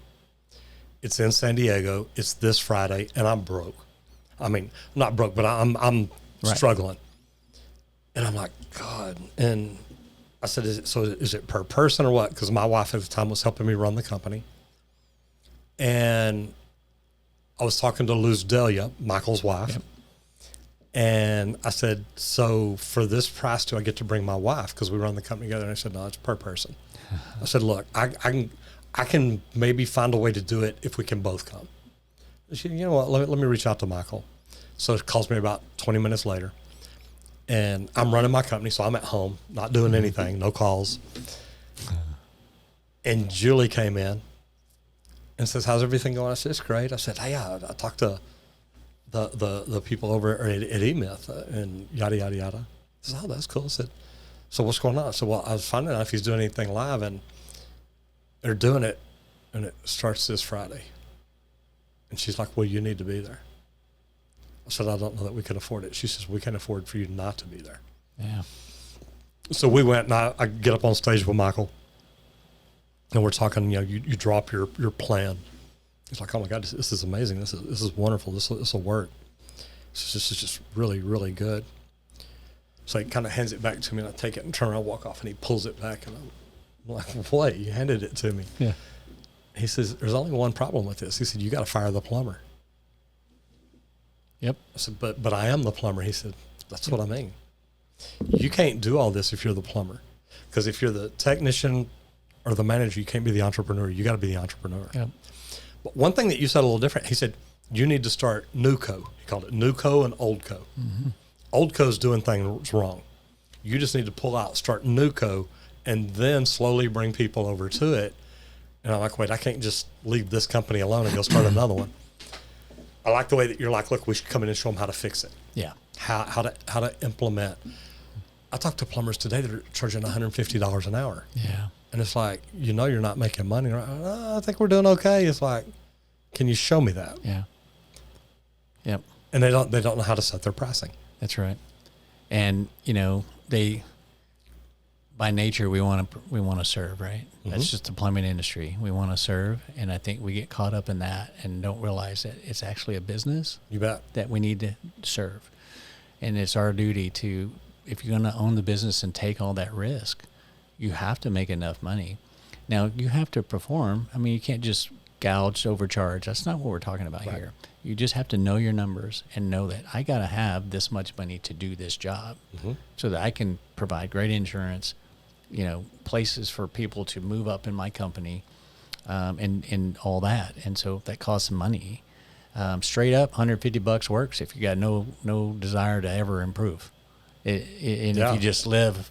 It's in San Diego. It's this Friday, and I'm broke. I mean, not broke, but I'm struggling. And I'm like, God. And I said, is it per person or what? Because my wife at the time was helping me run the company. And I was talking to Luz Delia, Michael's wife. Yep. And I said, so for this price, do I get to bring my wife? Because we run the company together. And I said, no, it's per person. I said, look, I can maybe find a way to do it if we can both come. She said, you know what, let me reach out to Michael. So it calls me about 20 minutes later. And I'm running my company, so I'm at home, not doing anything, no calls. And Julie came in and says, how's everything going? I said, it's great. I said, hey, I talked to the people over at E-Myth and yada, yada, yada. I said, oh, that's cool. I said, so what's going on? I said, well, I was finding out if he's doing anything live, and they're doing it, and it starts this Friday. And she's like, well, you need to be there. I said, I don't know that we can afford it. She says, we can't afford for you not to be there. Yeah. So we went, and I get up on stage with Michael, and we're talking, you drop your plan. He's like, oh my God, this is amazing. This is wonderful. This will work. This is just really, really good. So he kind of hands it back to me, and I take it and turn around, walk off, and he pulls it back, and I'm like, what? You handed it to me. Yeah. He says, there's only one problem with this. He said, you got to fire the plumber. Yep. I said, but I am the plumber. He said, that's what I mean. You can't do all this if you're the plumber. Because if you're the technician or the manager, you can't be the entrepreneur. You got to be the entrepreneur. Yep. But one thing that you said a little different, he said, you need to start new co. He called it new co and old co. Mm-hmm. Old co's doing things wrong. You just need to pull out, start new co, and then slowly bring people over to it. And I'm like, wait, I can't just leave this company alone and go start another one. I like the way that you're like, look, we should come in and show them how to fix it. Yeah. How to implement. I talked to plumbers today that are charging $150 an hour. Yeah. And it's like, you're not making money. Right? I think we're doing okay. It's like, can you show me that? Yeah. Yep. And they don't know how to set their pricing. That's right. And by nature, we want to serve, right? Mm-hmm. That's just the plumbing industry. We want to serve, and I think we get caught up in that and don't realize that it's actually a business. You bet. That we need to serve, and it's our duty to. If you're going to own the business and take all that risk, you have to make enough money. Now you have to perform. I mean, you can't just gouge, overcharge. That's not what we're talking about here. You just have to know your numbers and know that I got to have this much money to do this job, mm-hmm. so that I can provide great insurance. Places for people to move up in my company, and all that. And so that costs some money. Straight up, $150 works if you got no desire to ever improve. If you just live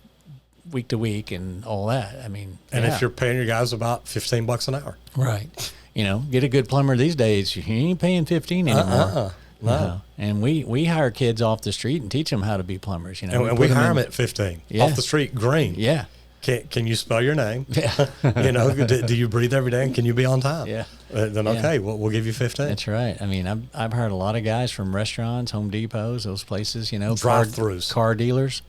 week to week and all that, I mean. And if you're paying your guys about $15 an hour. Right. Get a good plumber these days. You ain't paying $15 anymore. No. And we hire kids off the street and teach them how to be plumbers. And we hire them at 15 off the street, green. Yeah. Can you spell your name? Yeah. Do you breathe every day, and can you be on time? Yeah. Then okay, we'll give you 15. That's right. I mean, I've heard a lot of guys from restaurants, Home Depots, those places, drive-throughs, car dealers.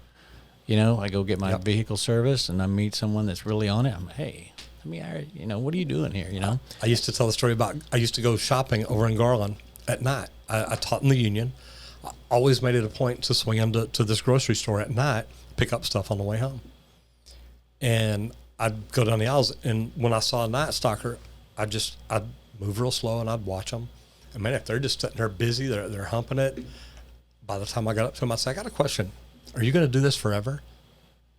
I go get my vehicle serviced, and I meet someone that's really on it. I'm, hey, what are you doing here? I used to tell the story about I used to go shopping over in Garland at night. I taught in the union. I always made it a point to swing into this grocery store at night, pick up stuff on the way home. And I'd go down the aisles, and when I saw a night stalker, I'd move real slow, and I'd watch them. And man, if they're just sitting there busy, they're humping it. By the time I got up to them, I'd say, I got a question. Are you going to do this forever?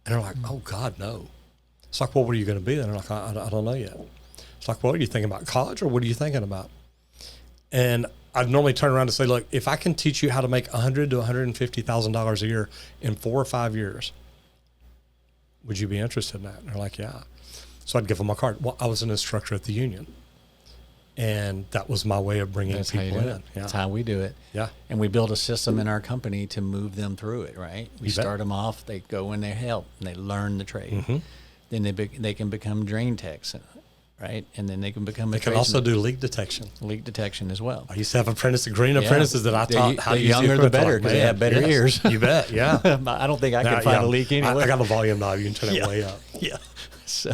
And they're like, oh God, no. It's like, well, what are you going to be then? They're like, I don't know yet. It's like, well, are you thinking about college, or what are you thinking about? And I'd normally turn around and say, look, if I can teach you how to make $100,000 to $150,000 a year in 4 or 5 years, would you be interested in that? And they're like, yeah. So I'd give them my card. Well, I was an instructor at the union. And that was my way of bringing That's how you people do in. it. Yeah. That's how we do it. Yeah. And we build a system in our company to move them through it, right? We You bet. start them off, they go in their help, and they learn the trade. Mm-hmm. Then they can become drain techs, right? And then they can become They can also do leak detection. leak detection as well. I used to have green apprentices that I taught how to use younger the better, because they Man, have better ears. You bet, yeah. I don't think I can find a leak anyway. I got a volume knob. You can turn it way up. Yeah. So,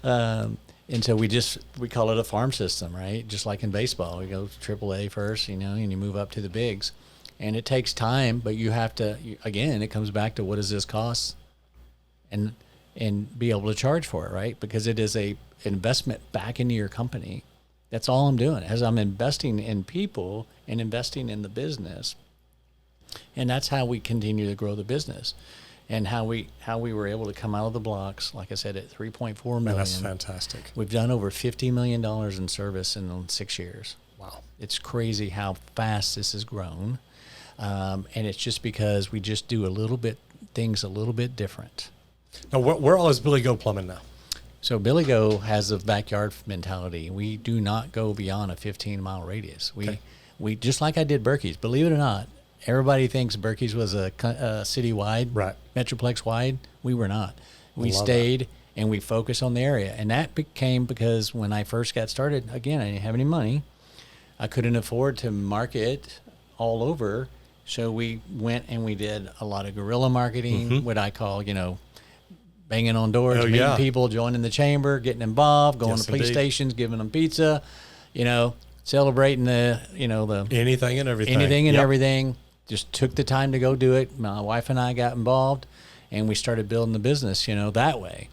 and so we call it a farm system, right? Just like in baseball, we go AAA first, and you move up to the bigs, and it takes time, but you have to. Again, it comes back to what does this cost, and be able to charge for it, right? Because it is a investment back into your company. That's all I'm doing, as I'm investing in people and investing in the business, and that's how we continue to grow the business. And how we were able to come out of the blocks, like I said, at 3.4 million. Man, that's fantastic. We've done over $50 million in service in 6 years. Wow. It's crazy how fast this has grown. And it's just because we just do things a little bit different. Now, where all is BillyGo Plumbing now? So BillyGo has a backyard mentality. We do not go beyond a 15-mile radius. We just like I did Berkeys, believe it or not. Everybody thinks Berkeys was a city-wide, right, Metroplex-wide. We were not. We stayed and we focused on the area. And that became because when I first got started, again, I didn't have any money. I couldn't afford to market all over. So we went and we did a lot of guerrilla marketing, what I call, banging on doors, meeting people, joining the chamber, getting involved, going to police stations, giving them pizza, celebrating the anything and everything. Everything. Just took the time to go do it. My wife and I got involved, and we started building the business, that way.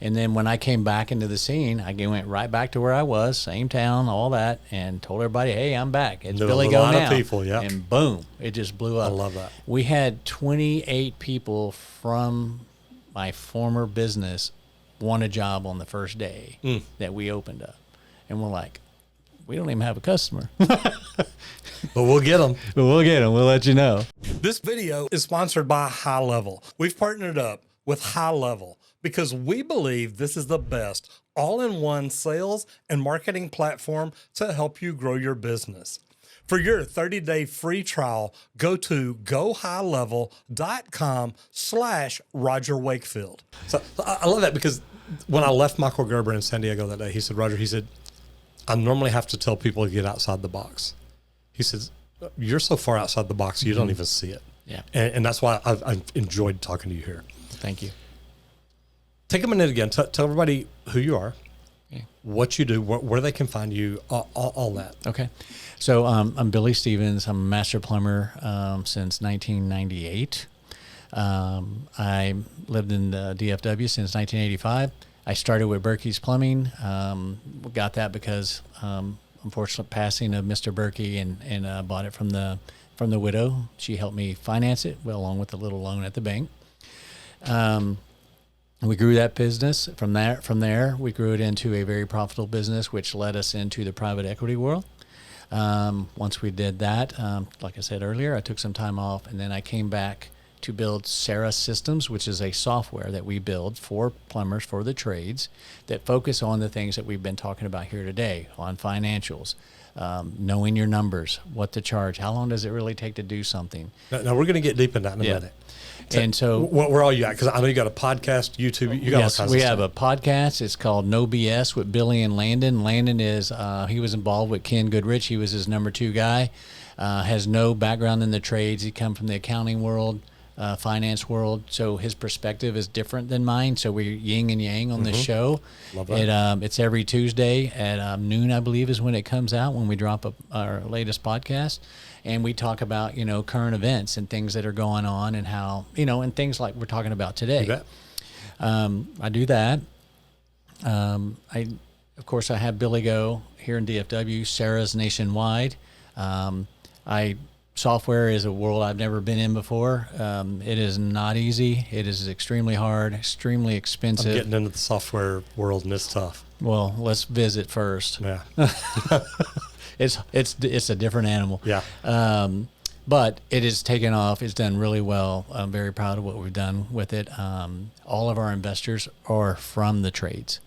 And then when I came back into the scene, I went right back to where I was, same town, all that, and told everybody, "Hey, I'm back. It's BillyGo now." A lot of people, yeah. And boom, it just blew up. I love that. We had 28 people from my former business want a job on the first day that we opened up, and we're like, we don't even have a customer. But we'll get them. We'll let you know. This video is sponsored by High Level. We've partnered up with High Level because we believe this is the best all-in-one sales and marketing platform to help you grow your business. For your 30-day free trial, go to gohighlevel.com/Roger Wakefield. So I love that because when I left Michael Gerber in San Diego that day, he said, "Roger," he said, "I normally have to tell people to get outside the box." He says, "You're so far outside the box, you don't even see it." Yeah. And that's why I've enjoyed talking to you here. Thank you. Take a minute again. Tell everybody who you are, what you do, where they can find you, all that. Okay. So I'm Billy Stevens. I'm a master plumber since 1998. I lived in the DFW since 1985. I started with Berkeys Plumbing. Got that because unfortunate passing of Mr. Berkey, and bought it from the widow. She helped me finance it, along with a little loan at the bank. We grew that business. From there, we grew it into a very profitable business, which led us into the private equity world. Once we did that, like I said earlier, I took some time off, and then I came back to build Sarah Systems, which is a software that we build for plumbers, for the trades, that focus on the things that we've been talking about here today, on financials, knowing your numbers, what to charge, how long does it really take to do something. Now we're going to get deep in that in a minute. And so, where are you at? Because I know you got a podcast, YouTube. You got all kinds of stuff. We have a podcast. It's called No BS with Billy and Landon. Landon is he was involved with Ken Goodrich. He was his number 2 guy. Has no background in the trades. He come from the accounting world, finance world. So his perspective is different than mine. So we're yin and yang on this show. Love that. It's every Tuesday at noon, I believe, is when it comes out, when we drop our latest podcast. And we talk about, current events and things that are going on, and how, and things like we're talking about today. You bet. I do that. Of course, I have BillyGo here in DFW. Sarah's nationwide. Software is a world I've never been in before. It is not easy. It is extremely hard, extremely expensive. I'm getting into the software world, and it's tough. Well, let's visit first. Yeah. It's a different animal. Yeah. But it is taken off. It's done really well. I'm very proud of what we've done with it. All of our investors are from the trades.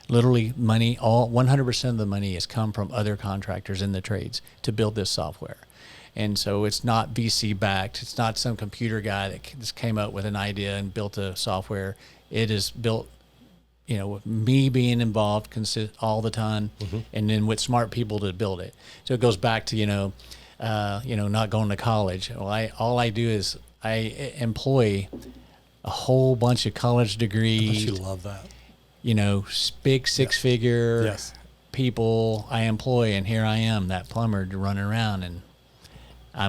Literally money, all 100% of the money has come from other contractors in the trades to build this software. And so it's not VC backed. It's not some computer guy that just came up with an idea and built a software. It is built, with me being involved all the time, and then with smart people to build it. So it goes back to, not going to college. Well, all I do is I employ a whole bunch of college degrees. You love that. Big six-figure Yes. people I employ, and here I am, that plumber running around, and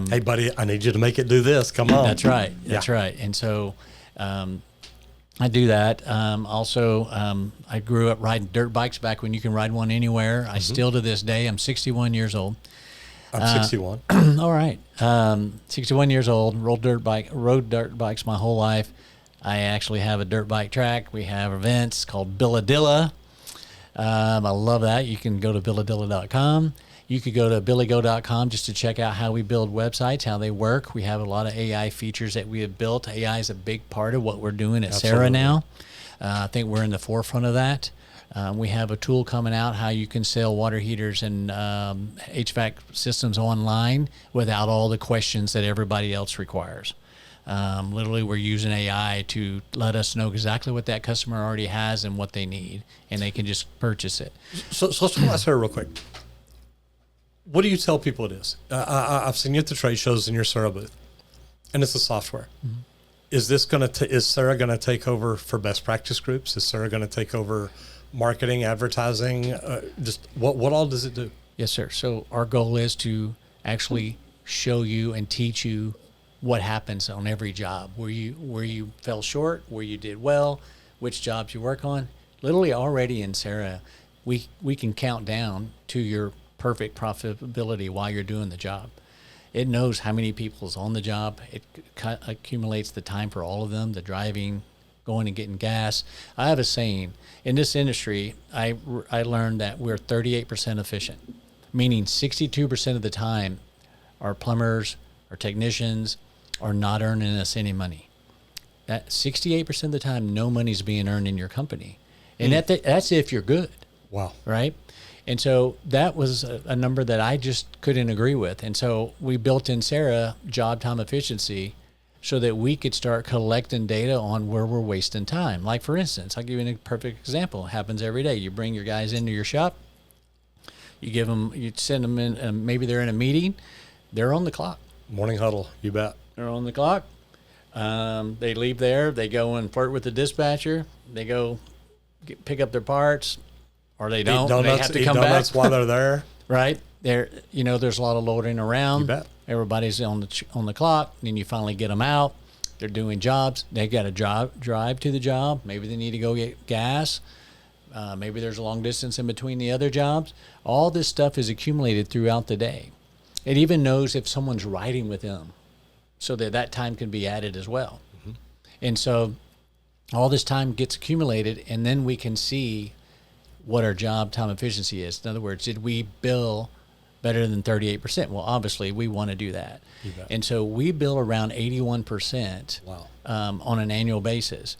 hey, buddy, I need you to make it do this. Come on. That's right. That's right. And so I do that. I grew up riding dirt bikes back when you can ride one anywhere. I still to this day, I'm 61 years old. I'm 61. All right. 61 years old, rode dirt bikes my whole life. I actually have a dirt bike track. We have events called Billadilla. I love that. You can go to billadilla.com. You could go to BillyGo.com just to check out how we build websites, how they work. We have a lot of AI features that we have built. AI is a big part of what we're doing at Sarah now. I think we're in the forefront of that. We have a tool coming out how you can sell water heaters and HVAC systems online without all the questions that everybody else requires. Literally, we're using AI to let us know exactly what that customer already has and what they need, and they can just purchase it. So let's talk about Sarah real quick. What do you tell people it is? I've seen you at the trade shows in your Sarah booth, and it's a software. Mm-hmm. Is Sarah going to take over for best practice groups? Is Sarah going to take over marketing, advertising? Just what all does it do? Yes, sir. So our goal is to actually show you and teach you what happens on every job, where you fell short, where you did well, which jobs you work on. Literally already in Sarah, we can count down to your perfect profitability while you're doing the job. It knows how many people's on the job. It accumulates the time for all of them, the driving, going and getting gas. I have a saying in this industry. I learned that we're 38% efficient, meaning 62% of the time our plumbers, our technicians are not earning us any money. That 68% of the time, no money's being earned in your company, and that's if you're good. Wow. Right. And so that was a number that I just couldn't agree with. And so we built in Sarah job time efficiency so that we could start collecting data on where we're wasting time. Like, for instance, I'll give you a perfect example. It happens every day. You bring your guys into your shop, you send them in, maybe they're in a meeting, they're on the clock. Morning huddle, you bet. They're on the clock. They leave there, they go and flirt with the dispatcher, they go pick up their parts, or they don't. They have to come back while they're there. Right. There's a lot of loitering around. You bet. Everybody's on the clock. Then you finally get them out. They're doing jobs. They got to drive to the job. Maybe they need to go get gas. Maybe there's a long distance in between the other jobs. All this stuff is accumulated throughout the day. It even knows if someone's riding with them, so that time can be added as well. Mm-hmm. And so all this time gets accumulated, and then we can see what our job time efficiency is. In other words, did we bill better than 38%? Well, obviously we want to do that. And so we bill around 81%. Wow. On an annual basis.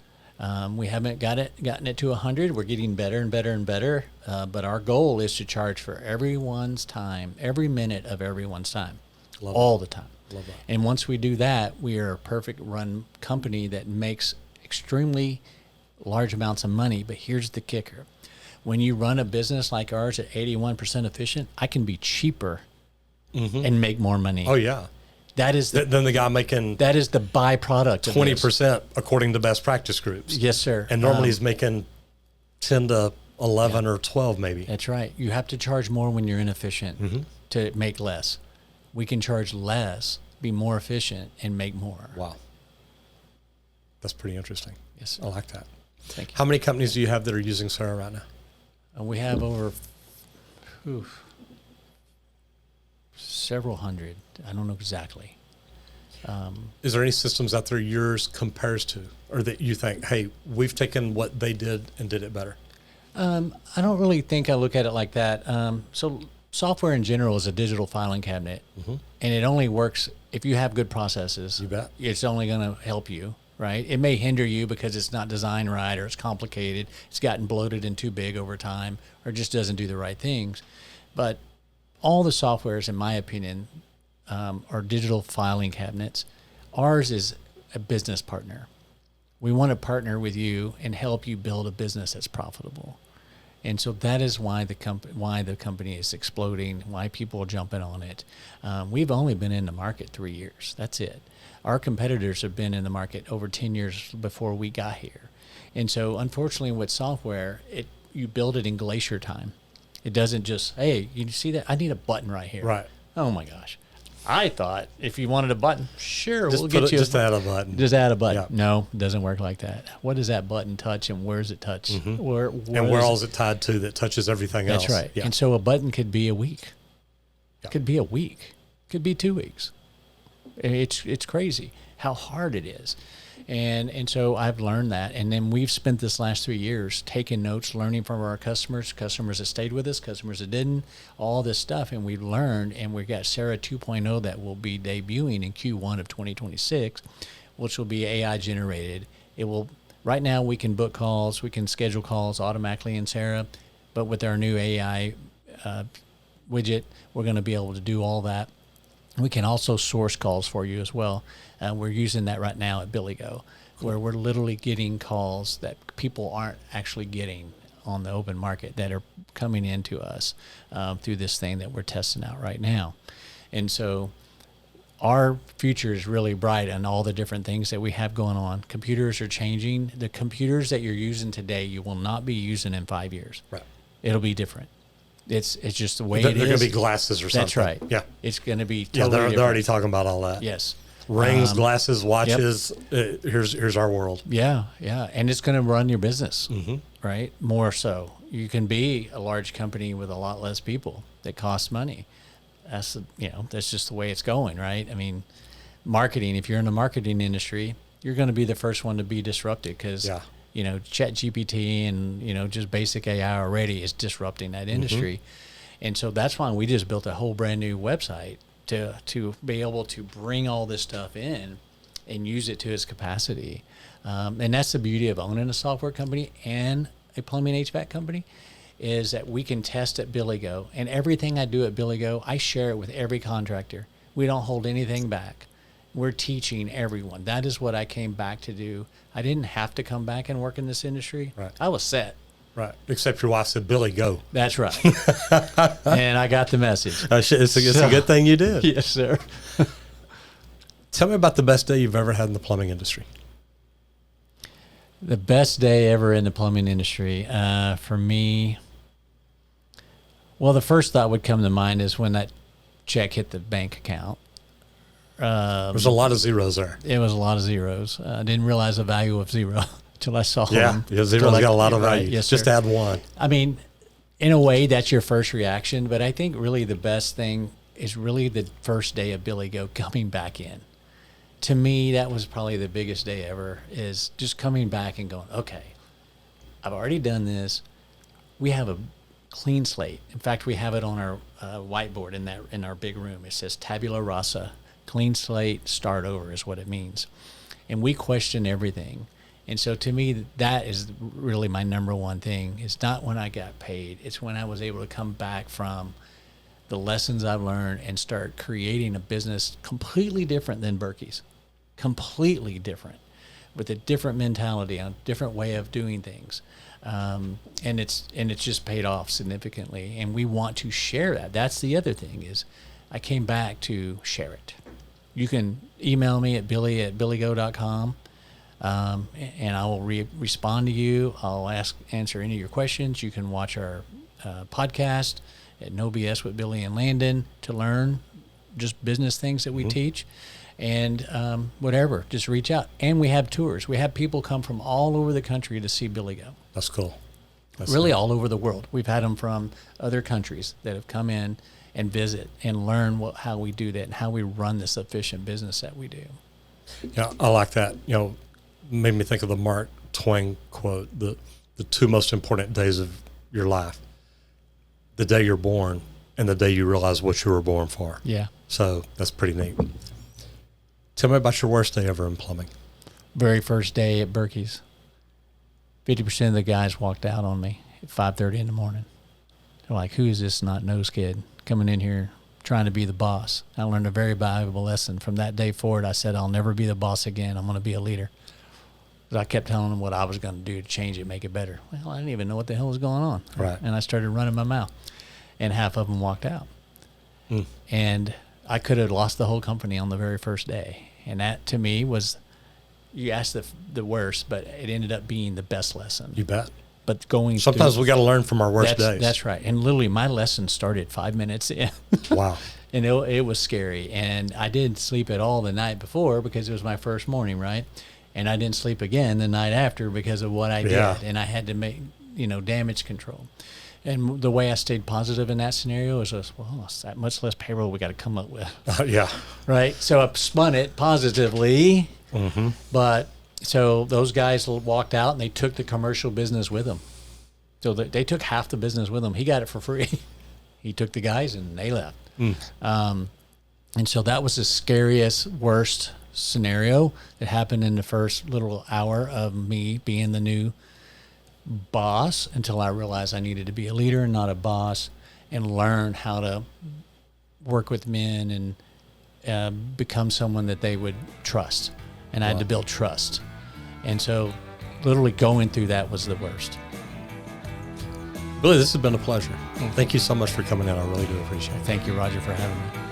We haven't gotten it to 100. We're getting better and better and better. But our goal is to charge for everyone's time, every minute of everyone's time, all the time. Love that. And once we do that, we are a perfect run company that makes extremely large amounts of money. But here's the kicker. When you run a business like ours at 81% efficient, I can be cheaper and make more money. Oh, yeah. That is than the guy making... That is the byproduct of 20% according to best practice groups. Yes, sir. And normally he's making 10 to 11 or 12 maybe. That's right. You have to charge more when you're inefficient to make less. We can charge less, be more efficient, and make more. Wow. That's pretty interesting. Yes, sir. I like that. Thank you. How many companies do you have that are using Sarah right now? We have over several hundred. I don't know exactly. Is there any systems out there yours compares to, or that you think, hey, we've taken what they did and did it better? I don't really think I look at it like that. So software in general is a digital filing cabinet, and it only works if you have good processes. You bet. It's only going to help you. right? It may hinder you because it's not designed right, or it's complicated, it's gotten bloated and too big over time, or just doesn't do the right things. But all the softwares, in my opinion, are digital filing cabinets. Ours is a business partner. We want to partner with you and help you build a business that's profitable. And so that is why the company is exploding, why people are jumping on it. We've only been in the market 3 years. That's it. Our competitors have been in the market over 10 years before we got here. And so unfortunately with software, you build it in glacier time. It doesn't just, hey, you see that? I need a button right here. Right. Oh my gosh. I thought if you wanted a button, sure, Just we'll get you. Just add a button. Just add a button. Yeah. No, it doesn't work like that. What does that button touch, and where does it touch? Mm-hmm. Where else is it tied to that touches everything else? That's right. Yeah. And so a button could be a week. Yeah. Could be a week. Could be 2 weeks. It's crazy how hard it is. And so I've learned that. And then we've spent this last 3 years taking notes, learning from our customers that stayed with us, customers that didn't, all this stuff. And we've learned, and we've got Sarah 2.0 that will be debuting in Q1 of 2026, which will be AI generated. It will, right now we can book calls, we can schedule calls automatically in Sarah, but with our new AI widget, we're going to be able to do all that. We can also source calls for you as well. We're using that right now at BillyGo, where we're literally getting calls that people aren't actually getting on the open market that are coming into us through this thing that we're testing out right now. And so our future is really bright on all the different things that we have going on. Computers are changing. The computers that you're using today, you will not be using in 5 years. Right. It'll be different. It's just the way They're it is. going to be glasses or something. That's right. Yeah. It's going to be totally they're already talking about all that. Yes. Rings, glasses, watches. Yep. Here's our world. Yeah, yeah. And it's going to run your business, mm-hmm. right? More so. You can be a large company with a lot less people that costs money. That's just the way it's going, right? I mean, marketing, if you're in the marketing industry, you're going to be the first one to be disrupted because Chat GPT and, just basic AI already is disrupting that industry. Mm-hmm. And so that's why we just built a whole brand new website to be able to bring all this stuff in and use it to its capacity. And that's the beauty of owning a software company and a plumbing HVAC company, is that we can test at BillyGo. And everything I do at BillyGo, I share it with every contractor. We don't hold anything back. We're teaching everyone. That is what I came back to do. I didn't have to come back and work in this industry. Right. I was set. Right. Except your wife said, Billy, go. That's right. And I got the message. It's a good thing you did. Yes, sir. Tell me about the best day you've ever had in the plumbing industry. The best day ever in the plumbing industry, for me, well, the first thought would come to mind is when that check hit the bank account. There's a lot of zeros there. It was a lot of zeros. I didn't realize the value of zero until I saw them. Yeah, zero's got a lot of value. Right, yes, just sir. add one. I mean, in a way, that's your first reaction, but I think really the best thing is really the first day of BillyGo coming back in. To me, that was probably the biggest day ever, is just coming back and going, okay, I've already done this. We have a clean slate. In fact, we have it on our whiteboard in our big room. It says tabula rasa, clean slate, start over is what it means. And we question everything. And so to me, that is really my number one thing. It's not when I got paid. It's when I was able to come back from the lessons I've learned and start creating a business completely different than Berkeys. Completely different, with a different mentality, a different way of doing things. And it's just paid off significantly. And we want to share that. That's the other thing, is I came back to share it. You can email me at billy@billygo.com. And I will respond to you. I'll answer any of your questions. You can watch our podcast at No BS with Billy and Landon to learn just business things that we teach. And whatever, just reach out. And we have tours. We have people come from all over the country to see BillyGo. That's cool. Really all over the world. We've had them from other countries that have come in and visit and learn how we do that and how we run this efficient business that we do. Yeah, I like that. Made me think of the Mark Twain quote, the two most important days of your life, the day you're born and the day you realize what you were born for. Yeah. So that's pretty neat. Tell me about your worst day ever in plumbing. very first day at Berkeys, 50% of the guys walked out on me at 5:30 in the morning. They're like, who is this not nose kid coming in here trying to be the boss? I learned a very valuable lesson. From that day forward, I said, I'll never be the boss again. I'm going to be a leader. I kept telling them what I was going to do to change it, make it better. Well, I didn't even know what the hell was going on. Right. And I started running my mouth. And half of them walked out. And I could have lost the whole company on the very first day. And that, to me, was, you asked the worst, but it ended up being the best lesson. You bet. But going sometimes we got to learn from our worst days. That's right. And literally, my lesson started 5 minutes in. Wow. And it was scary. And I didn't sleep at all the night before because it was my first morning, right? And I didn't sleep again the night after because of what I did. And I had to make, damage control. And the way I stayed positive in that scenario is just, well, it's that much less payroll we got to come up with. Yeah. Right? So I spun it positively. Mm-hmm. But so those guys walked out and they took the commercial business with them. So they took half the business with them. He got it for free. He took the guys and they left. And so that was the scariest, worst scenario that happened in the first little hour of me being the new boss, until I realized I needed to be a leader and not a boss, and learn how to work with men and become someone that they would trust. And I had to build trust. And so literally going through that was the worst. Billy, this has been a pleasure. Thank you so much for coming in. I really do appreciate it. Thank you, Roger, for having me.